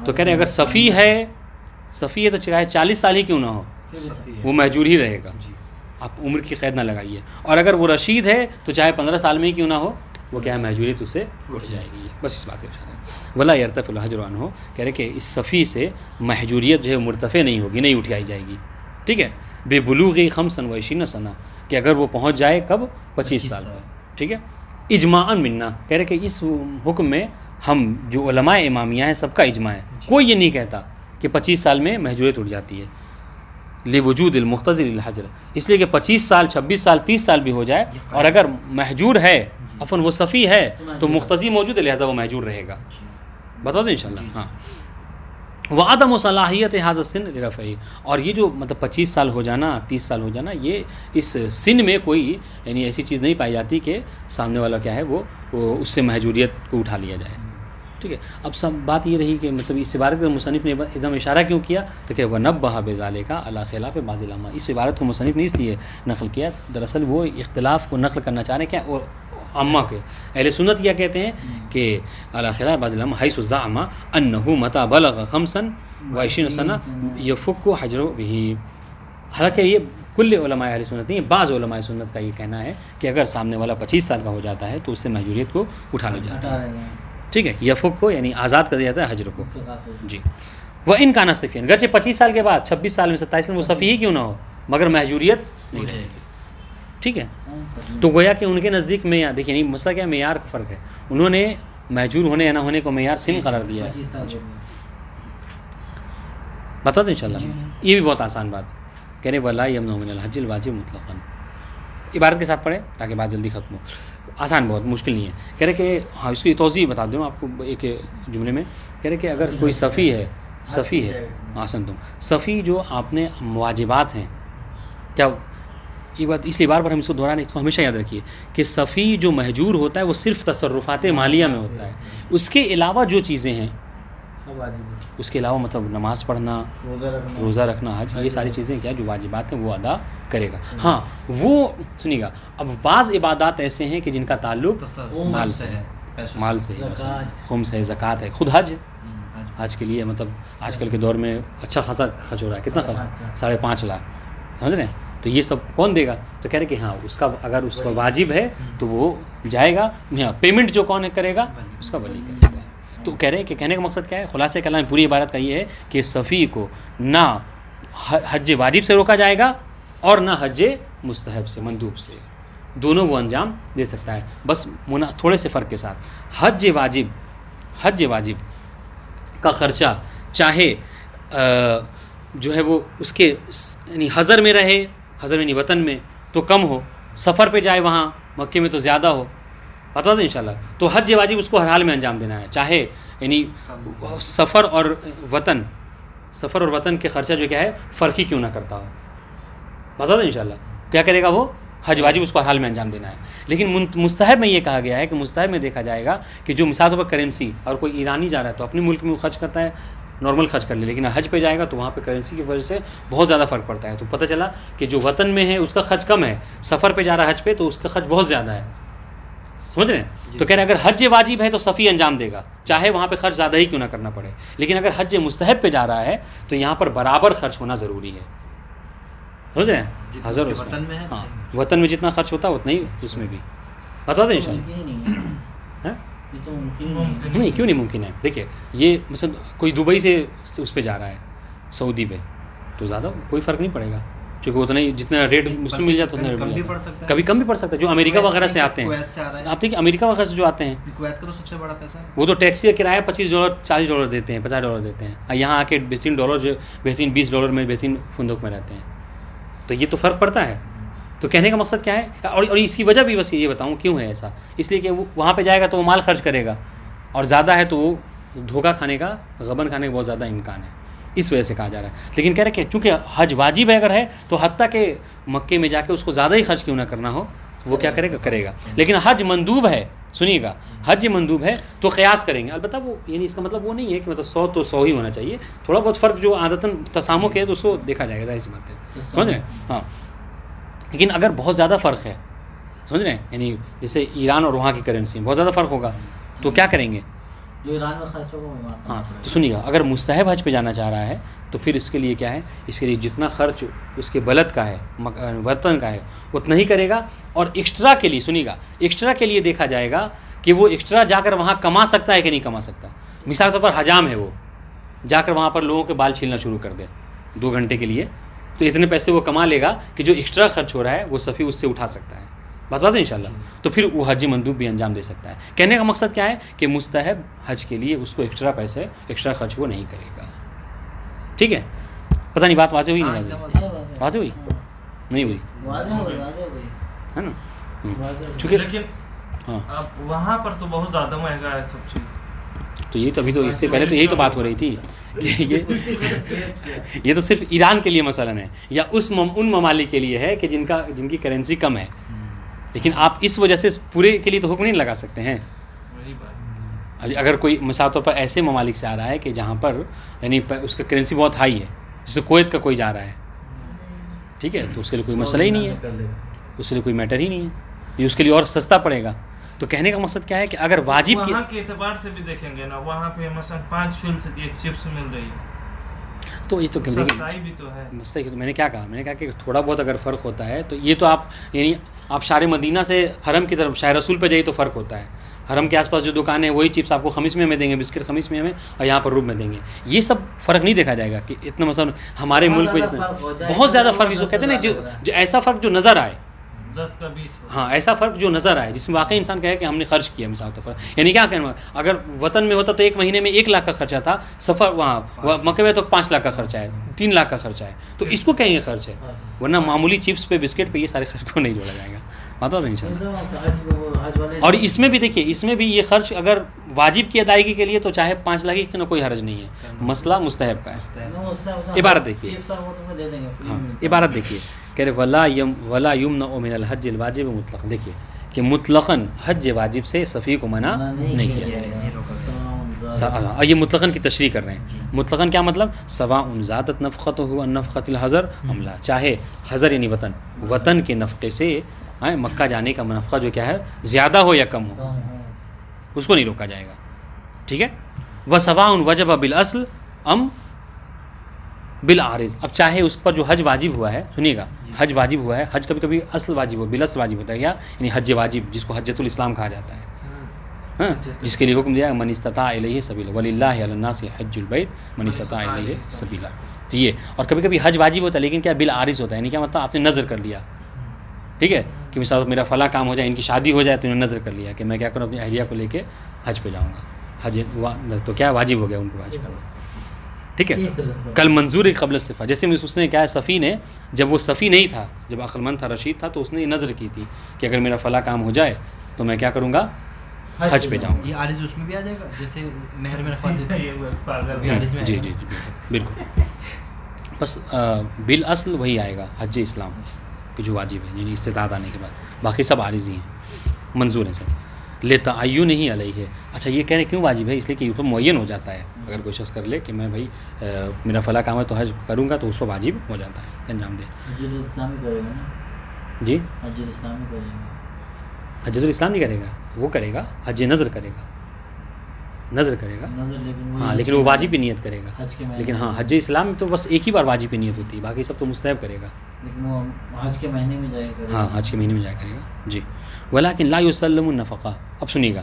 تو کہہ رہے ہیں اگر صفی ہے تو چاہے 40 سال ہی کیوں نہ ہو وہ مہجور ہی رہے گا، آپ عمر کی قید نہ لگائیے. اور اگر وہ رشید ہے تو چاہے 15 سال میں ہی کیوں نہ ہو وہ کیا ہے، مہجوریت اس سے اٹھ جائے گی. بس اس بات کا اشارہ ہے. ولا یرتفع الحجر عنہ، کہہ رہے کہ اس صفی سے مہجوریت جو ہے مرتفع نہیں ہوگی، نہیں اٹھائی جائے گی. ٹھیک ہے. بے بلوغی 25 سنہ، کہ اگر وہ پہنچ جائے کب، 25 سال پر. ٹھیک ہے. اجماعاً منا، کہہ رہے کہ اس حکم میں ہم جو علماء امامیہ ہیں سب کا اجماع ہے. کوئی یہ نہیں کہتا کہ 25 سال میں مہجوریت اٹھ جاتی ہے. لوجود المقتضی للحجر، اس لیے کہ 25 سال 26 سال 30 سال بھی ہو جائے اور اگر مہجور ہے وہ صفی ہے تو مقتضی موجود ہے، لہذا وہ مہجور رہے گا. بتا دیں انشاءاللہ. ہاں. وعدم صلاحیت هذا السن لرفعه، اور یہ جو مطلب 25 سال ہو جانا 30 سال ہو جانا، یہ اس سن میں کوئی یعنی ایسی چیز نہیں پائی جاتی کہ سامنے والا کیا ہے وہ اس سے مہجوریت کو اٹھا لیا جائے. ٹھیک ہے. اب سب بات یہ رہی کہ مطلب اس عبارت کا مصنف نے ایک دم اشارہ کیوں کیا تو کہ وَنَبَّهَ بِذَلِكَ عَلَى خِلَافِ بَعْضِ الْعُلَمَاء، اس عبارت کو مصنف نے اس لیے نقل کیا، دراصل وہ اختلاف کو نقل کرنا چاہ رہے ہیں کہ عامہ کے اہل سنت کیا کہتے ہیں کہ علی خلاف بعض العلماء حیث زعم انه متى بلغ 25 سنہ يفك حجره به. حالانکہ یہ کل علماء اہل سنت نہیں، بعض علماء سنت کا یہ کہنا ہے کہ اگر سامنے والا 25 سال کا ہو جاتا ہے تو اس سے مہجوریت کو اٹھا لیا جاتا ہے. ٹھیک ہے. یفک کو یعنی آزاد کر دیا جاتا ہے حجر کو. جی. وَإِن كَانَ صَفِيًّا، گرچہ 25 سال کے بعد 26 سال میں 27 میں وہ صفی ہی کیوں نہ ہو مگر مہجوریت نہیں رہے گی. ٹھیک ہے. تو گویا کہ ان کے نزدیک معیار دیکھیے، نہیں مسئلہ کیا معیار کا فرق ہے. انہوں نے مہجور ہونے یا نہ ہونے کو معیار سن قرار دیا ہے. بتا دیں انشاءاللہ. یہ بھی بہت آسان بات. کہہ رہے ولا یمنع من الحج الواجب مطلقاً، عبارت کے ساتھ پڑھیں تاکہ بات جلدی ختم ہو. آسان بہت مشکل نہیں ہے. کہہ رہے کہ ہاں اس کی توضیح بتا دوں آپ کو ایک جملے میں. کہہ رہے کہ اگر کوئی صفی ہے آسن تم صفی جو آپ نے واجبات ہیں کیا یہ بات اس لیے بار بار ہم اس کو دہرانے اس کو ہمیشہ یاد رکھیے کہ صفی جو مہجور ہوتا ہے وہ صرف تصرفات مالیہ میں ہوتا ہے. اس کے علاوہ جو چیزیں ہیں سب واجب ہے. اس کے علاوہ مطلب نماز پڑھنا روزہ رکھنا حج یہ ساری چیزیں کیا جو واجبات ہیں وہ ادا کرے گا. ہاں وہ سنیے گا اب بعض عبادات ایسے ہیں کہ جن کا تعلق مال سے ہے مال سے ہے خمس ہے زکوٰۃ ہے خود حج ہے. حج کے لیے مطلب آج کل کے دور میں اچھا خاصا خرچ ہو رہا ہے. کتنا خرچ 5.5 لاکھ سمجھ رہے ہیں. تو یہ سب کون دے گا. تو کہہ رہے کہ ہاں اس کا اگر اس کا واجب ہے تو وہ جائے گا. پیمنٹ جو کون کرے گا اس کا ولی کرے گا. تو کہہ رہے ہیں کہ کہنے کا مقصد کیا ہے خلاصہ کلام پوری عبارت کا یہ ہے کہ صفی کو نہ حج واجب سے روکا جائے گا اور نہ حج مستحب سے مندوب سے دونوں وہ انجام دے سکتا ہے. بس تھوڑے سے فرق کے ساتھ حج واجب کا خرچہ چاہے جو ہے وہ اس کے یعنی حضر میں رہے حضر یعنی وطن میں تو کم ہو سفر پہ جائے وہاں مکے میں تو زیادہ ہو بتا دیں انشاءاللہ. تو حج واجب اس کو ہر حال میں انجام دینا ہے چاہے یعنی سفر اور وطن کے خرچہ جو کیا ہے فرق ہی کیوں نہ کرتا ہو بتا دیں انشاءاللہ. کیا کرے گا وہ حج واجب اس کو ہر حال میں انجام دینا ہے. لیکن مستحب میں یہ کہا گیا ہے کہ مستحب میں دیکھا جائے گا کہ جو مثال طور پر کرنسی اور کوئی ایرانی جا رہا ہے تو اپنے ملک میں وہ خرچ کرتا ہے نارمل خرچ کر لے لیکن حج پہ جائے گا تو وہاں پہ کرنسی کی وجہ سے بہت زیادہ فرق پڑتا ہے. تو پتہ چلا کہ جو وطن میں ہے اس کا خرچ کم ہے سفر پہ جا رہا ہے حج پہ تو اس کا خرچ بہت زیادہ ہے سمجھ رہے ہیں. تو کہہ رہے ہیں اگر حج واجب ہے تو صفی انجام دے گا چاہے وہاں پہ خرچ زیادہ ہی کیوں نہ کرنا پڑے. لیکن اگر حج مستحب پہ جا رہا ہے تو یہاں پر برابر خرچ ہونا ضروری ہے سمجھ رہے ہیں. حضر ہاں وطن میں جتنا خرچ ہوتا ہے اتنا ہی اس میں بھی بتا دیں انشاءاللہ. نہیں کیوں نہیں ممکن ہے. دیکھیے یہ مثلا کوئی دبئی سے اس پہ جا رہا ہے سعودی پہ تو زیادہ کوئی فرق نہیں پڑے گا کیونکہ اتنا ہی جتنا ریٹ اس میں مل جاتا ہے کبھی کم بھی پڑ سکتا ہے. جو امریکہ وغیرہ سے آتے ہیں آپ دیکھیے امریکہ وغیرہ سے جو آتے ہیں کویت کا تو سب سے بڑا پیسہ ہے وہ تو ٹیکسی کا کرایہ $25 $40 دیتے ہیں $50 دیتے ہیں. یہاں آ کے بہترین ڈالر جو بہترین $20 میں بہترین فندق میں رہتے ہیں. تو یہ تو فرق پڑتا ہے. تو کہنے کا مقصد کیا ہے اور اس کی وجہ بھی بس یہ بتاؤں کیوں ہے ایسا. اس لیے کہ وہ وہاں پہ جائے گا تو وہ مال خرچ کرے گا اور زیادہ ہے تو وہ دھوکہ کھانے کا غبن کھانے کا بہت زیادہ امکان ہے اس وجہ سے کہا جا رہا ہے. لیکن کہہ رہے کہ چونکہ حج واجب ہے اگر ہے تو حتیٰ کہ مکے میں جا کے اس کو زیادہ ہی خرچ کیوں نہ کرنا ہو وہ کیا کرے گا. لیکن حج مندوب ہے سنیے گا حج مندوب ہے تو قیاس کریں گے. البتہ وہ یعنی اس کا مطلب وہ نہیں ہے کہ مطلب 100 تو 100 ہی ہونا چاہیے. تھوڑا بہت فرق جو عادتاً تسامح ہے تو اس کو دیکھا جائے گا ظاہر سی بات ہے سمجھ رہے ہیں. ہاں لیکن اگر بہت زیادہ فرق ہے سمجھ رہے ہیں یعنی جیسے ایران اور وہاں کی کرنسی میں بہت زیادہ فرق ہوگا تو کیا کریں گے. جو ایران میں خرچ ہوگا ہاں تو سنیے گا اگر مستحب حج پہ جانا چاہ رہا ہے تو پھر اس کے لیے کیا ہے اس کے لیے جتنا خرچ اس کے بلد کا ہے وطن کا ہے اتنا ہی کرے گا. اور ایکسٹرا کے لیے سنیے گا ایکسٹرا کے لیے دیکھا جائے گا کہ وہ ایکسٹرا جا کر وہاں کما سکتا ہے کہ نہیں کما سکتا. مثال کے طور پر حجام ہے وہ جا کر وہاں پر لوگوں کے بال چھیلنا شروع کر دے 2 گھنٹے کے لیے تو اتنے پیسے وہ کما لے گا کہ جو ایکسٹرا خرچ ہو رہا ہے وہ صفی اس سے اٹھا سکتا ہے. بات واضح ان شاء اللہ. تو پھر وہ حج مندوب بھی انجام دے سکتا ہے. کہنے کا مقصد کیا ہے کہ مستحب حج کے لیے اس کو ایکسٹرا خرچ وہ نہیں کرے گا. ٹھیک ہے پتہ نہیں بات واضح ہوئی نہیں واضح ہوئی نہیں ہوئی ہے نا. چونکہ لیکن ہاں اب وہاں پر تو بہت زیادہ مہنگا ہے سب چیز. تو یہ تو ابھی تو اس سے پہلے تو یہی تو بات ہو رہی تھی کہ یہ تو صرف ایران کے لیے مثلاً ہے یا ان ممالک کے لیے ہے کہ جن کی کرنسی کم ہے. لیکن آپ اس وجہ سے پورے کے لیے تو حکم نہیں لگا سکتے ہیں. وہی بات اگر کوئی مثال طور پر ایسے ممالک سے آ رہا ہے کہ جہاں پر یعنی اس کا کرنسی بہت ہائی ہے جیسے کویت کا کوئی جا رہا ہے ٹھیک ہے تو اس کے لیے کوئی مسئلہ ہی نہیں ہے اس کے لیے کوئی میٹر ہی نہیں ہے یہ اس کے لیے اور سستا پڑے گا. تو کہنے کا مقصد کیا ہے کہ اگر واجب وہاں کے اعتبار سے بھی دیکھیں گے نا وہاں پہ مثلا 5% ایک چپس مل رہی ہے تو یہ تو سستائی بھی تو ہے. مسئلہ تو میں نے کیا کہا میں نے کہا کہ تھوڑا بہت اگر فرق ہوتا ہے تو یہ تو آپ یعنی آپ شار مدینہ سے حرم کی طرف شاہ رسول پہ جائیے تو فرق ہوتا ہے. حرم کے آس پاس جو دکانیں ہیں وہی چپس آپ کو خمیس میں ہمیں دیں گے بسکٹ خمیس میں ہمیں اور یہاں پر روب میں دیں گے. یہ سب فرق نہیں دیکھا جائے گا کہ اتنا مثلا ہمارے ملک میں بہت زیادہ فرق جو کہتے ہیں نا جو ایسا فرق جو نظر آئے 10 کا 20 ہاں ایسا فرق جو نظر آئے جس میں واقعی انسان کہے کہ ہم نے خرچ کیا مثال طور پر. یعنی کیا کہنا اگر وطن میں ہوتا تو ایک مہینے میں 1 لاکھ کا خرچہ تھا, سفر وہاں مکے میں تو 5 لاکھ کا خرچہ ہے, 3 لاکھ کا خرچہ ہے, تو اس کو کہیں یہ خرچ ہے, ورنہ معمولی چپس پہ بسکٹ پہ یہ سارے خرچ کو نہیں جوڑا جائے گا. بات ان شاء اللہ. اور اس میں بھی دیکھیے اس میں بھی یہ خرچ اگر واجب کی ادائیگی کے لیے تو چاہے 5 لاکھ کی کوئی حرج نہیں ہے, مسئلہ مستحب کا ہے. عبارت دیکھیے, ہاں عبارت دیکھیے کہہ رہے ولا یمنع من الحج الواجب مطلق. دیکھیے کہ مطلقاً حج واجب سے صفی کو منع نہیں کیا جائے گا. یہ مطلقاً کی تشریح کر رہے ہیں. مطلقاً کیا مطلب سواء زادت نفقتہ عن نفقۃ الحضر ام لا, چاہے حضر یعنی وطن کے نفقے سے مکہ جانے کا نفقہ جو کیا ہے زیادہ ہو یا کم ہو, اس کو نہیں روکا جائے گا. ٹھیک ہے. وسواء وجب بالاصل ام بالعارض. اب چاہے اس پر جو حج واجب ہوا ہے, سنیے گا, حج واجب ہوا ہے, حج کبھی کبھی اصل واجب ہو بالاصل واجب ہوتا ہے کیا, یعنی حج واجب جس کو حجۃ الاسلام کہا جاتا ہے, ہاں جس کے لیے حکم دیا من استطاع الیہ سبیلا وللہ علی الناس حج البیت من استطاع الیہ سبیلا. تو یہ, اور کبھی کبھی حج واجب ہوتا ہے لیکن کیا بالعارض ہوتا ہے, یعنی کیا مطلب آپ نے نظر کر لیا, ٹھیک ہے, کہ مثال میرا فلاں کام ہو جائے, ان کی شادی ہو جائے, تو انہوں نے نظر کر لیا کہ میں کیا کروں اپنی اہلیہ کو لے کے حج پہ جاؤں گا, حج تو کیا واجب ہو گیا ان کو حج کرنا. ٹھیک ہے. کل منظور قبل صفا, جیسے اس نے کیا ہے صفی نے, جب وہ صفی نہیں تھا, جب عقل مند تھا, رشید تھا, تو اس نے یہ نظر کی تھی کہ اگر میرا فلاں کام ہو جائے تو میں کیا کروں گا حج پہ جاؤں گا. یہ عارض اس میں بھی آ جائے گا جیسے مہر میں رکھوا دیتے جی جی جی بالکل. بس بالاصل وہی آئے گا حج اسلام کہ جو واجب ہے, یعنی استطاعت آنے کے بعد, باقی سب عارضی ہیں, منظور ہیں سب. لتعین نہیں علیہ. اچھا یہ کہہ رہے کیوں واجب ہے, اس لیے کہ یہ معین ہو جاتا ہے. اگر کوئی شخص کر لے کہ میں بھائی میرا فلاں کام ہے تو حج کروں گا, تو اس کو واجب ہو جاتا ہے انجام دے. جی حج الاسلام نہیں کرے گا, وہ کرے گا حج نظر کرے گا, نظر کرے گا, ہاں لیکن وہ واجب کی نیت کرے گا. لیکن ہاں حج اسلام میں تو بس ایک ہی بار واجب کی نیت ہوتی ہے, باقی سب تو مستحب کرے گا. حج کے مہینے میں جائے گا, ہاں حج کے مہینے میں جایا کرے گا. جی. ولیکن لا یسلم النفقہ. اب سنیے گا,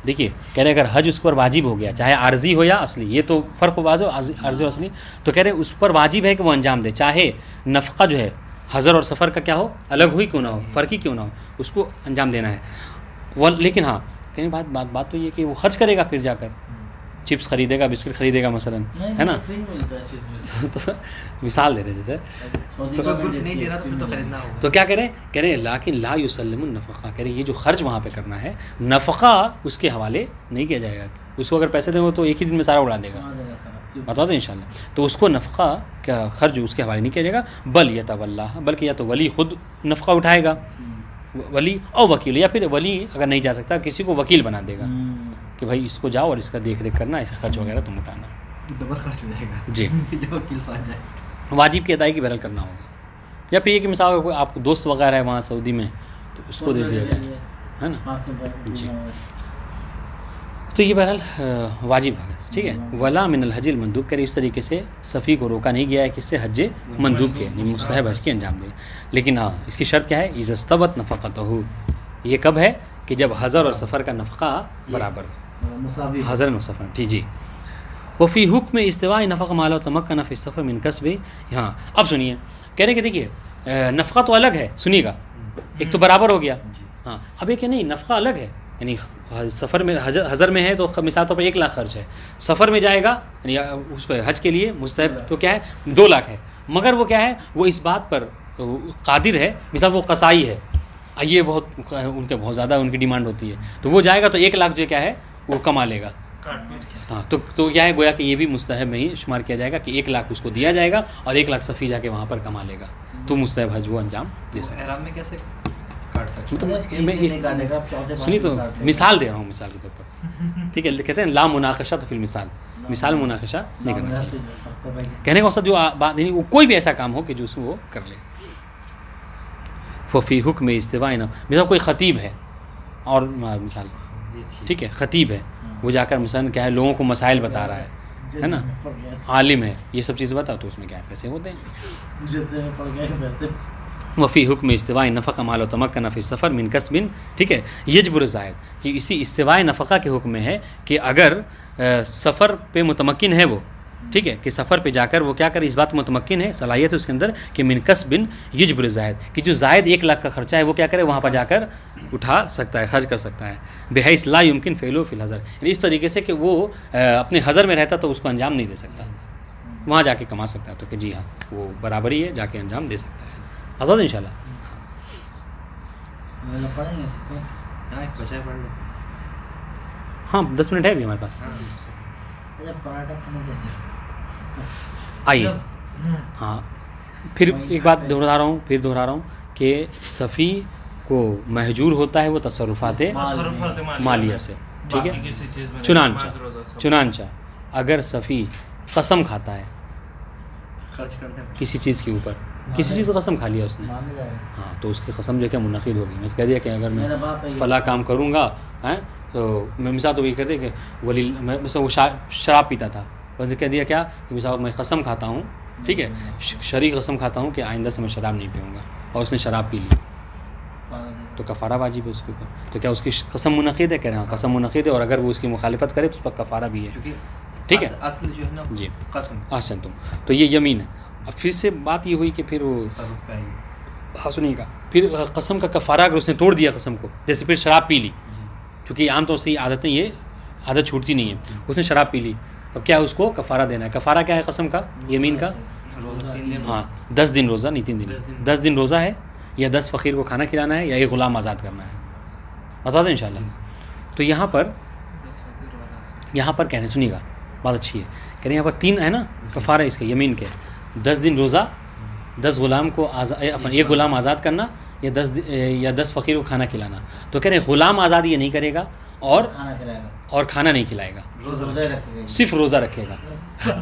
دیکھیے کہہ رہے اگر حج اس پر واجب ہو گیا, چاہے عارضی ہو یا اصلی, یہ تو فرق واضح ہو عارضی اور اصلی, تو کہہ رہے اس پر واجب ہے کہ وہ انجام دے, چاہے نفقہ جو ہے حضر اور سفر کا کیا ہو, الگ ہوئی کیوں نہ ہو, فرق ہی کیوں نہ ہو, اس کو انجام دینا ہے. لیکن ہاں کہیں بات تو یہ کہ وہ خرچ کرے گا, پھر جا کر چپس خریدے گا, بسکٹ خریدے گا مثلا, ہے نا, تو مثال دے رہے جیسے, تو کیا کریں, کہہ رہے لیکن لا یسلم النفقہ, کہہ رہے یہ جو خرچ وہاں پہ کرنا ہے نفقہ اس کے حوالے نہیں کیا جائے گا. اس کو اگر پیسے دیں گے تو ایک ہی دن میں سارا اڑا دے گا, بتا دیں انشاءاللہ. تو اس کو نفقہ کیا خرچ اس کے حوالے نہیں کیا جائے گا, بل یتولا, بلکہ یا تو ولی خود نفقہ اٹھائے گا, ولی اور وکیل, یا پھر ولی اگر نہیں جا سکتا کسی کو وکیل بنا دے گا کہ بھائی اس کو جاؤ اور اس کا دیکھ ریکھ کرنا, ایسے خرچ وغیرہ تم اٹھانا. ڈبل خرچ ہو جائے گا جی, جب وکیل ساتھ جائے. واجب کی ادائیگی بہرحال کرنا ہوگا. یا پھر یہ کہ مثال کوئی آپ کو دوست وغیرہ ہے وہاں سعودی میں, تو اس کو دے دیا جائے, ہے نا. جی, تو یہ بہرحال واجب ہے. ٹھیک ہے. ولا من الحج المندوب, کرے اس طریقے سے صفی کو روکا نہیں گیا ہے کس سے, حج مندوب کے, یعنی مستحب حج کے انجام دے. لیکن ہاں اس کی شرط کیا ہے, اذا استوت نفقتہ, یہ کب ہے کہ جب حضر اور سفر کا نفقہ برابر ہو, حضر و سفر. ٹھیک جی. وفی حکم استواء نفق ما لو تمکن فی السفر من کسب. ہاں اب سنیے, کہہ رہے کہ دیکھیے نفقہ تو الگ ہے, سنیے گا, ایک تو برابر ہو گیا, ہاں اب یہ کہ نہیں نفقہ الگ ہے, یعنی سفر میں حضر میں ہے تو مثال طور پر 1 لاکھ خرچ ہے, سفر میں جائے گا یعنی اس پہ حج کے لیے مستحب تو کیا ہے 2 لاکھ ہے, مگر وہ کیا ہے وہ اس بات پر قادر ہے, مثال وہ قصائی ہے, یہ بہت ان کے بہت زیادہ ان کی ڈیمانڈ ہوتی ہے, تو وہ جائے گا تو 1 لاکھ جو کیا ہے وہ کما لے گا. ہاں تو کیا ہے گویا کہ یہ بھی مستحب میں ہی شمار کیا جائے گا کہ 1 لاکھ اس کو دیا جائے گا اور 1 لاکھ صفی جا کے وہاں پر کما لے گا, تو مستحب حج وہ انجام دے سکتا ہے. احرام میں کیسے کاٹ سکتے ہیں, سنی تو مثال دے رہا ہوں مثال کے طور پر. ٹھیک ہے, کہتے ہیں لا مناقشہ تو فی المثال, مثال مناقشہ نہیں کرنا چاہیے. کہنے کا مقصد جو بات یعنی کوئی بھی ایسا کام ہو کہ جو اس کو وہ کر لے. ففی حکم استواء, مثال کوئی خطیب ہے اور مثال, ٹھیک ہے خطیب ہے, وہ جا کر مثلا کیا ہے لوگوں کو مسائل بتا رہا ہے نا, عالم ہے, یہ سب چیزیں بتا, تو اس میں کیا ہے پیسے ہوتے ہیں. وفی حکم استواء نفقہ ما لو تمکن فی السفر من کسب. ٹھیک ہے, یجبر زائد, کہ اسی استواء نفقہ کے حکم میں ہے کہ اگر سفر پہ متمکن ہے وہ, ٹھیک ہے، کہ سفر پہ جا کر وہ کیا کرے، اس بات متمکن ہے، صلاحیت ہے اس کے اندر کہ من کسب یجبر زائد، کہ جو زائد 1 لاکھ کا خرچہ ہے وہ کیا کرے، وہاں پر جا کر اٹھا سکتا ہے، خرچ کر سکتا ہے، بحیث لا یمکن فعلہ فی الحضر، یعنی اس طریقے سے کہ وہ اپنے حضر میں رہتا تو اس کو انجام نہیں دے سکتا، وہاں جا کے کما سکتا ہے، تو کہ جی ہاں وہ برابری ہے، جا کے انجام دے سکتا ہے، حضرت انشاءاللہ۔ پڑھیں گے اس پہ؟ ہاں ایک بچہ پڑھ لے۔ ہاں 10 منٹ ہے ابھی ہمارے پاس، اچھا پراٹھا کھانے جیسے آئیے۔ ہاں پھر ایک بات دہرا رہا ہوں کہ صفی کو محجور ہوتا ہے وہ تصرفات تصرفات مالیہ سے، ٹھیک ہے، باقی کسی چیز میں نہیں، چنانچہ نماز روزہ سب۔ چنانچہ اگر صفی قسم کھاتا ہے خرچ کرتے ہیں کسی چیز کے اوپر، کسی چیز کا قسم کھا لیا اس نے، مان جائے گا۔ ہاں تو اس کی قسم جو ہے منعقد ہوگی، میں کہہ دیا کہ اگر میں میرا باپ ہے یہ، فلاں کام کروں گا ہیں تو میں مثال تو یہ کہتے کہ ولی میں مثلا وہ شراب پیتا تھا، اس نے کہہ دیا کیا کہ مثال میں قسم کھاتا ہوں، ٹھیک ہے، شریک قسم کھاتا ہوں کہ آئندہ سے میں شراب نہیں پیوں گا، اور اس نے شراب پی لی تو کفارہ واجب ہے اس کے اوپر، تو کیا اس کی قسم منعقد ہے؟ کہہ رہے ہیں قسم منعقد ہے، اور اگر وہ اس کی مخالفت کرے تو اس پر کفارہ بھی ہے، کیونکہ ٹھیک ہے اصل جو ہے نا جی۔ قسم احسن تم، تو یہ یمین ہے۔ اب پھر سے بات یہ ہوئی کہ پھر وہ تصرف کا ہی ہاں سنیے گا، پھر قسم کا کفارہ اگر اس نے توڑ دیا قسم کو، جیسے پھر شراب پی لی، کیونکہ عام طور سے یہ عادتیں، یہ عادت چھوٹتی نہیں ہے، اس نے شراب پی لی، اب کیا اس کو کفارہ دینا ہے؟ کفارہ کیا ہے قسم کا، یمین کا؟ روزہ 3 دن ہاں 10 دن روزہ، نہیں 3 دن، 10 دن روزہ ہے، یا 10 فقیر کو کھانا کھلانا ہے، یا 1 غلام آزاد کرنا ہے، بتا دیں انشاءاللہ۔ تو یہاں پر کہنے سنیے گا، بات اچھی ہے، کہہ رہے ہیں یہاں پر 3 ہے نا کفارہ اس کے یمین کے، 10 دن روزہ، 10 غلام کو 1 غلام آزاد کرنا، یا 10 فقیر کو کھانا کھلانا، تو کہہ رہے ہیں غلام آزاد یہ نہیں کرے گا، اور کھانا کھلائے گا، اور کھانا نہیں کھلائے گا، روزہ روزہ رکھے گا، صرف روزہ رکھے گا،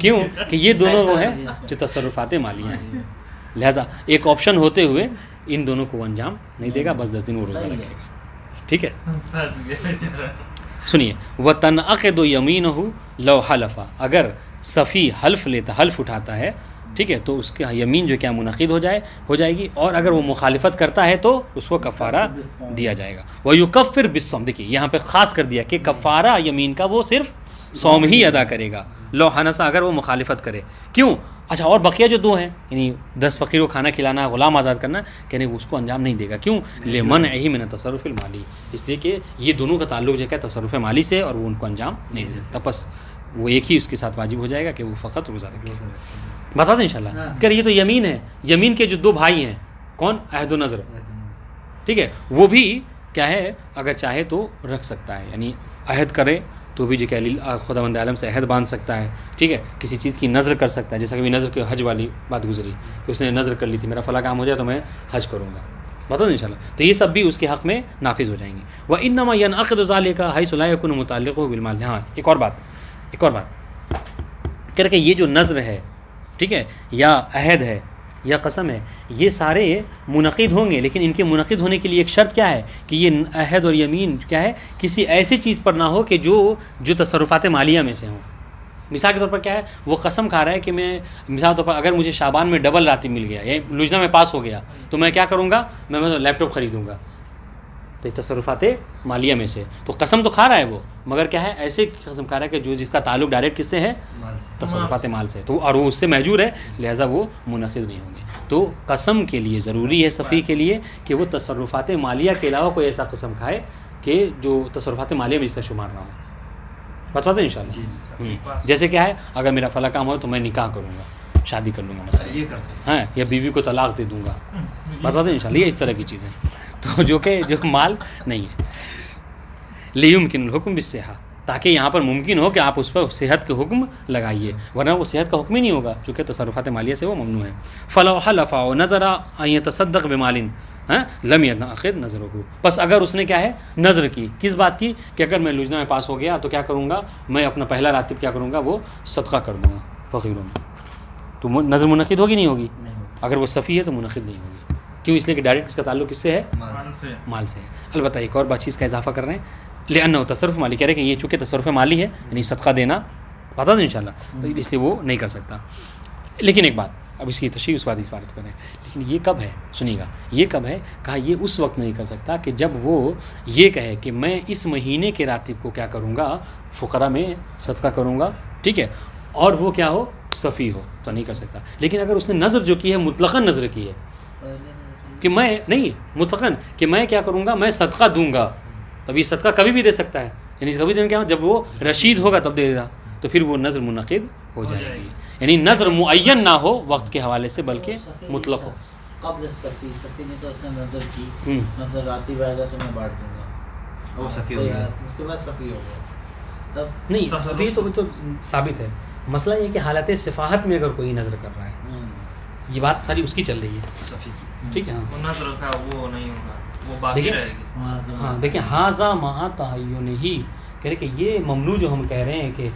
کیوں کہ یہ دونوں وہ ہیں جو تصرفات مالیہ ہیں، لہذا ایک آپشن ہوتے ہوئے ان دونوں کو وہ انجام نہیں دے گا، بس 10 دن وہ روزہ رکھے گا، ٹھیک ہے۔ پھنس گیا بیچارہ۔ سنیے، وَتَنْعَقِدُ يَمِينُهُ لَوْ حَلَفَ، اگر صفی حلف اٹھاتا ہے، ٹھیک ہے، تو اس کی یمین جو کیا منعقد ہو جائے گی، اور اگر وہ مخالفت کرتا ہے تو اس کو کفارہ دیا جائے گا۔ وَيُكَفِّرْ بِالصَّوْمِ، دیکھیے یہاں پہ خاص کر دیا کہ کفارہ یمین کا وہ صرف صوم ہی ادا کرے گا، لو حنسا اگر وہ مخالفت کرے، کیوں؟ اچھا اور بقیہ جو 2 ہیں، یعنی 10 فقیر کو کھانا کھلانا، غلام آزاد کرنا، کہنے وہ اس کو انجام نہیں دے گا، کیوں؟ لِمَنْعِهِ مِنَ التصرف المالی، اس لیے کہ یہ دونوں کا تعلق جو ہے تصرف مالی سے، اور وہ ان کو انجام نہیں دے سکتا، بس وہ ایک ہی اس کے ساتھ واجب ہو جائے گا کہ وہ فقط روزہ رکھے۔ بتا دیں انشاءاللہ، کہ یہ تو یمین ہے، یمین کے جو 2 بھائی ہیں، کون؟ عہد و نظر، ٹھیک ہے، وہ بھی کیا ہے اگر چاہے تو رکھ سکتا ہے، یعنی عہد کرے تو بھی جو کہ خداوند عالم سے عہد باندھ سکتا ہے، ٹھیک ہے، کسی چیز کی نظر کر سکتا ہے، جیسا کہ نظر کے حج والی بات گزری کہ اس نے نظر کر لی تھی میرا فلاں کام ہو جائے تو میں حج کروں گا، بتا دیں انشاءاللہ، تو یہ سب بھی اس کے حق میں نافذ ہو جائیں گے۔ وَإِنَّمَا يَنْعَقِدُ ذَلِكَ حَيْثُ لَا يَكُونُ مُتَعَلِّقُهُ بِالْمَالِ۔ ہاں ایک اور بات کہہ رہے کہ یہ جو نظر ہے، ٹھیک ہے، یا عہد ہے یا قسم ہے، یہ سارے منعقد ہوں گے، لیکن ان کے منعقد ہونے کے لیے ایک شرط کیا ہے کہ یہ عہد اور یمین کیا ہے، کسی ایسی چیز پر نہ ہو کہ جو تصرفات مالیہ میں سے ہوں۔ مثال کے طور پر کیا ہے، وہ قسم کھا رہا ہے کہ میں مثال کے طور پر اگر مجھے شعبان میں ڈبل راتب مل گیا یا لجنہ میں پاس ہو گیا تو میں کیا کروں گا، میں لیپ ٹاپ خریدوں گا، تو یہ تصرفات مالیہ میں سے، تو قسم تو کھا رہا ہے وہ، مگر کیا ہے ایسے قسم کھا رہا ہے کہ جس کا تعلق ڈائریکٹ کس سے ہے، مال سے۔ تصرفات مال سے، تو اور وہ اس سے محجور ہے، لہٰذا وہ منعقد نہیں ہوں گے۔ تو قسم کے لیے ضروری ہے صفی کے لیے کہ وہ تصرفات مالیہ کے علاوہ کوئی ایسا قسم کھائے کہ جو تصرفات مالیہ میں اس کا شمار نہ ہو، بتا دیں انشاءاللہ۔ جیسے کیا ہے، اگر میرا فلاں کام ہو تو میں نکاح کروں گا، شادی کر لوں گا مثلا، یہ کر سکتے ہاں، یا بیوی کو طلاق دے دوں گا، بتا دیں انشاءاللہ، یہ اس طرح کی چیزیں تو جو مال نہیں ہے۔ لیمکن الحکم بالصحہ، تاکہ یہاں پر ممکن ہو کہ آپ اس پر صحت کے حکم لگائیے، ورنہ وہ صحت کا حکم ہی نہیں ہوگا کیونکہ تصرفات مالیہ سے وہ ممنوع ہے۔ فلو حلف نظر ان يتصدق بمال لم ينعقد نظره، بس اگر اس نے کیا ہے نظر کی، کس بات کی، کہ اگر میں لجنہ میں پاس ہو گیا تو کیا کروں گا، میں اپنا پہلا راتب کیا کروں گا، وہ صدقہ کر دوں گا فقیروں میں، تو نظر منعقد ہوگی نہیں ہوگی؟ اگر وہ صفی ہے تو منعقد نہیں ہوگی، کیوں؟ اس لیے کہ ڈائریکٹ اس کا تعلق کس سے ہے، مال سے ہے۔ البتہ ایک اور بات چیز کا اضافہ کر رہے ہیں، لأنہ تصرف مالی، کہہ رہے کہ یہ چونکہ تصرف مالی ہے، یعنی صدقہ دینا، بتا دیں انشاءاللہ، اس لیے وہ نہیں کر سکتا۔ لیکن ایک بات، اب اس کی تشریح اس بات کی فارغ کریں، لیکن یہ کب ہے، سنیے گا، یہ کب ہے، کہا یہ اس وقت نہیں کر سکتا کہ جب وہ یہ کہے کہ میں اس مہینے کے راتب کو کیا کروں گا، فقراء میں صدقہ کروں گا، ٹھیک ہے، اور وہ کیا ہو صفی ہو تو نہیں کر سکتا. لیکن اگر اس نے نظر جو کی ہے مطلقاً نظر کی ہے کہ میں نہیں مطلقاً کہ میں کیا کروں گا, میں صدقہ دوں گا, ابھی صدقہ کبھی بھی دے سکتا ہے, یعنی کبھی دن کیا جب وہ رشید ہوگا تب دے گا, تو پھر وہ نظر منعقد ہو جائے گی. یعنی نظر معین نہ ہو وقت کے حوالے سے بلکہ مطلق ہو. قبل صفی نے تو اس نے نظر کی نظر راتی بھائی گا تو میں بانٹ دوں گا, وہ صفی ہو گیا, اس کے بعد صفی ہو گیا. تب نہیں یہ تو ثابت ہے. مسئلہ یہ کہ حالت صفاحت میں اگر کوئی نظر کر رہا ہے, یہ بات ساری اس کی چل رہی ہے, صفی ٹھیک ہے. وہ نظر کا وہ نہیں ہوگا, وہ باقی رہے گی. ہاں دیکھیں حاضہ مہا تعین ہی کہہ رہے کہ یہ ممنوع جو ہم کہہ رہے ہیں کہ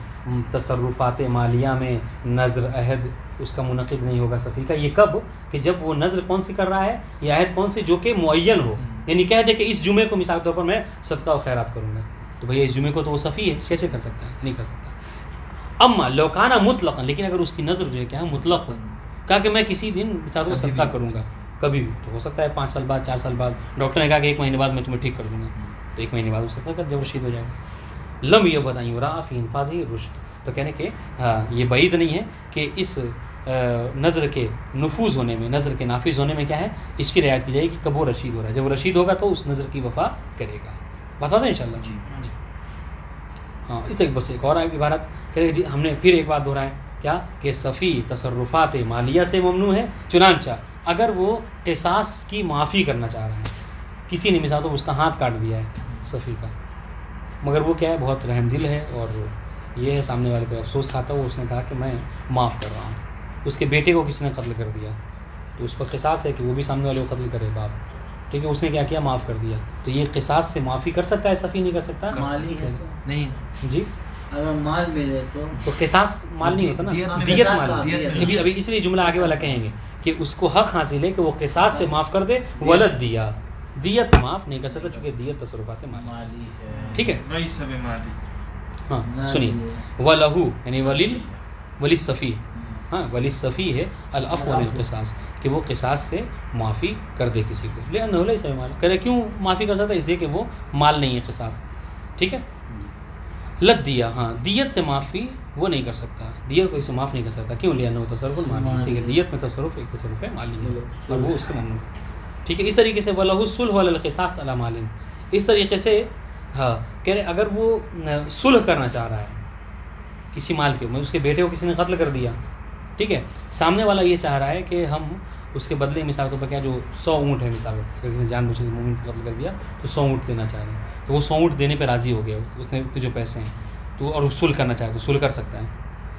تصرفات مالیہ میں نظر عہد اس کا منعقد نہیں ہوگا صفی کا, یہ کب کہ جب وہ نظر کون سی کر رہا ہے یا عہد کون سی جو کہ معین ہو. یعنی کہہ دے کہ اس جمعے کو مثال کے طور پر میں صدقہ و خیرات کروں گا, تو بھئی اس جمعے کو تو وہ صفی ہے, کیسے کر سکتا ہے, نہیں کر سکتا. اما لوکانہ مطلقاً, لیکن اگر اس کی نظر جو ہے کیا ہے مطلق ہو, کہا کہ میں کسی دن مثال کو صدقہ کروں گا کبھی بھی, تو ہو سکتا ہے 5 سال بعد 4 سال بعد ڈاکٹر نے کہا کہ 1 مہینے بعد میں تمہیں ٹھیک کر دوں گا, تو 1 مہینے بعد وہ صدقہ کر جب رشید ہو جائے گا. لم یہ بتائیں را فی انفاذ رشد, تو کہنے کہ یہ بعید نہیں ہے کہ اس نظر کے نفوذ ہونے میں, نظر کے نافذ ہونے میں کیا ہے اس کی رعایت کی جائے کہ کب وہ رشید ہو رہا ہے, جب وہ رشید ہوگا تو اس نظر کی وفا کرے گا. بات واضح ہے انشاءاللہ. جی ہاں, اس ایک بس ایک اور عبارت کہ جی ہم نے پھر ایک بات دہرائیں کیا کہ صفی تصرفات مالیہ سے ممنوع ہے. چنانچہ اگر وہ قصاص کی معافی کرنا چاہ رہا ہے, کسی نے مثال تو اس کا ہاتھ کاٹ دیا ہے صفی کا, مگر وہ کیا ہے بہت رحم دل ہے اور یہ ہے سامنے والے پہ افسوس کھاتا ہوا, اس نے کہا کہ میں معاف کر رہا ہوں. اس کے بیٹے کو کسی نے قتل کر دیا تو اس پر قصاص ہے کہ وہ بھی سامنے والے کو قتل کرے باپ, ٹھیک ہے. اس نے کیا کیا معاف کر دیا, تو یہ قصاص سے معافی کر سکتا ہے صفی نہیں کر سکتا. مالی ہے نہیں جی اگر مال ملے تو قصاص مال نہیں ہوتا نا, دیت مال. ابھی اس لیے جملہ آگے والا کہیں گے کہ اس کو حق حاصل ہے کہ وہ قصاص سے معاف کر دے, ولد دیا دیت معاف نہیں کر سکتا چونکہ دیت تصرفات مالی, ٹھیک ہے. وہی سب مالی. ہاں سنیے, ولہو یعنی ولی صفی, ہاں ولی صفی ہے العفو عن القصاص کہ وہ قصاص سے معافی کر دے کسی کو. لأنہ لیس بمال, کہہ رہے کیوں معافی کر سکتا ہے, اس لیے کہ وہ مال نہیں ہے قصاص, ٹھیک ہے. لد دیا, ہاں دیت سے معافی وہ نہیں کر سکتا, دیت کو اسے معاف نہیں کر سکتا. کیوں؟ لأنہ تصرف مالی, اس لیے دیت میں تصرف ایک تصرف مالی ہے اور وہ اس سے ممنوع, ٹھیک ہے. اس طریقے سے وَلَهُ الصُّلْحُ عَلَى الْقِصَاصِ عَلَى مَالٍ, اس طریقے سے ہاں کہہ رہے اگر وہ صلح کرنا چاہ رہا ہے کسی مال کے, میں اس کے بیٹے کو کسی نے قتل کر دیا, ٹھیک ہے. سامنے والا یہ چاہ رہا ہے کہ ہم اس کے بدلے مثال کے طور پر کیا جو 100 اونٹ ہے مثال اگر کسی نے جان بوجھ کے مومن کو قتل کر دیا تو 100 اونٹ دینا چاہ رہے ہیں, تو وہ 100 اونٹ دینے پہ راضی ہو گیا, اس نے جو پیسے ہیں تو اور وہ صلح کرنا چاہے تو صلح کر سکتا ہے.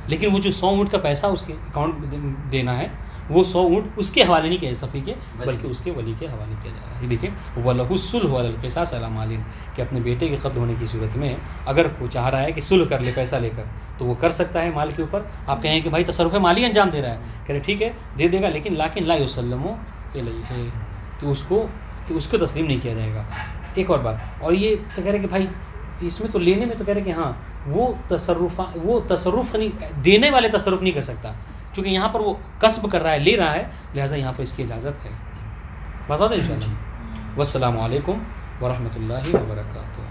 لیکن وہ جو 100 اونٹ کا پیسہ اس کے اکاؤنٹ میں دینا ہے, وہ 100 اونٹ اس کے حوالے نہیں کیا صفی کے بلکہ اس کے ولی کے حوالے کیا جا رہا ہے. یہ دیکھیں وَلَهُ الصُّلْحُ عَلَى الْقِصَاصِ عَلَى مَالٍ, کہ اپنے بیٹے کے قتل ہونے کی صورت میں اگر وہ چاہ رہا ہے کہ صلح کر لے پیسہ لے کر تو وہ کر سکتا ہے مال کے اوپر. آپ کہیں کہ بھائی تصرف مالی انجام دے رہا ہے, کہہ رہے ٹھیک ہے دے دے گا, لیکن لا یسلم الیہ, کہ اس کو تسلیم نہیں کیا جائے گا. ایک اور بات, اور یہ تو کہہ رہے کہ بھائی اس میں تو لینے میں تو کہہ رہے کہ ہاں وہ تصرف نہیں, دینے والے تصرف نہیں کر سکتا چونکہ یہاں پر وہ کسب کر رہا ہے, لے رہا ہے, لہٰذا یہاں پر اس کی اجازت ہے. بات ہے انشاءاللہ. والسلام علیکم ورحمۃ اللہ وبرکاتہ.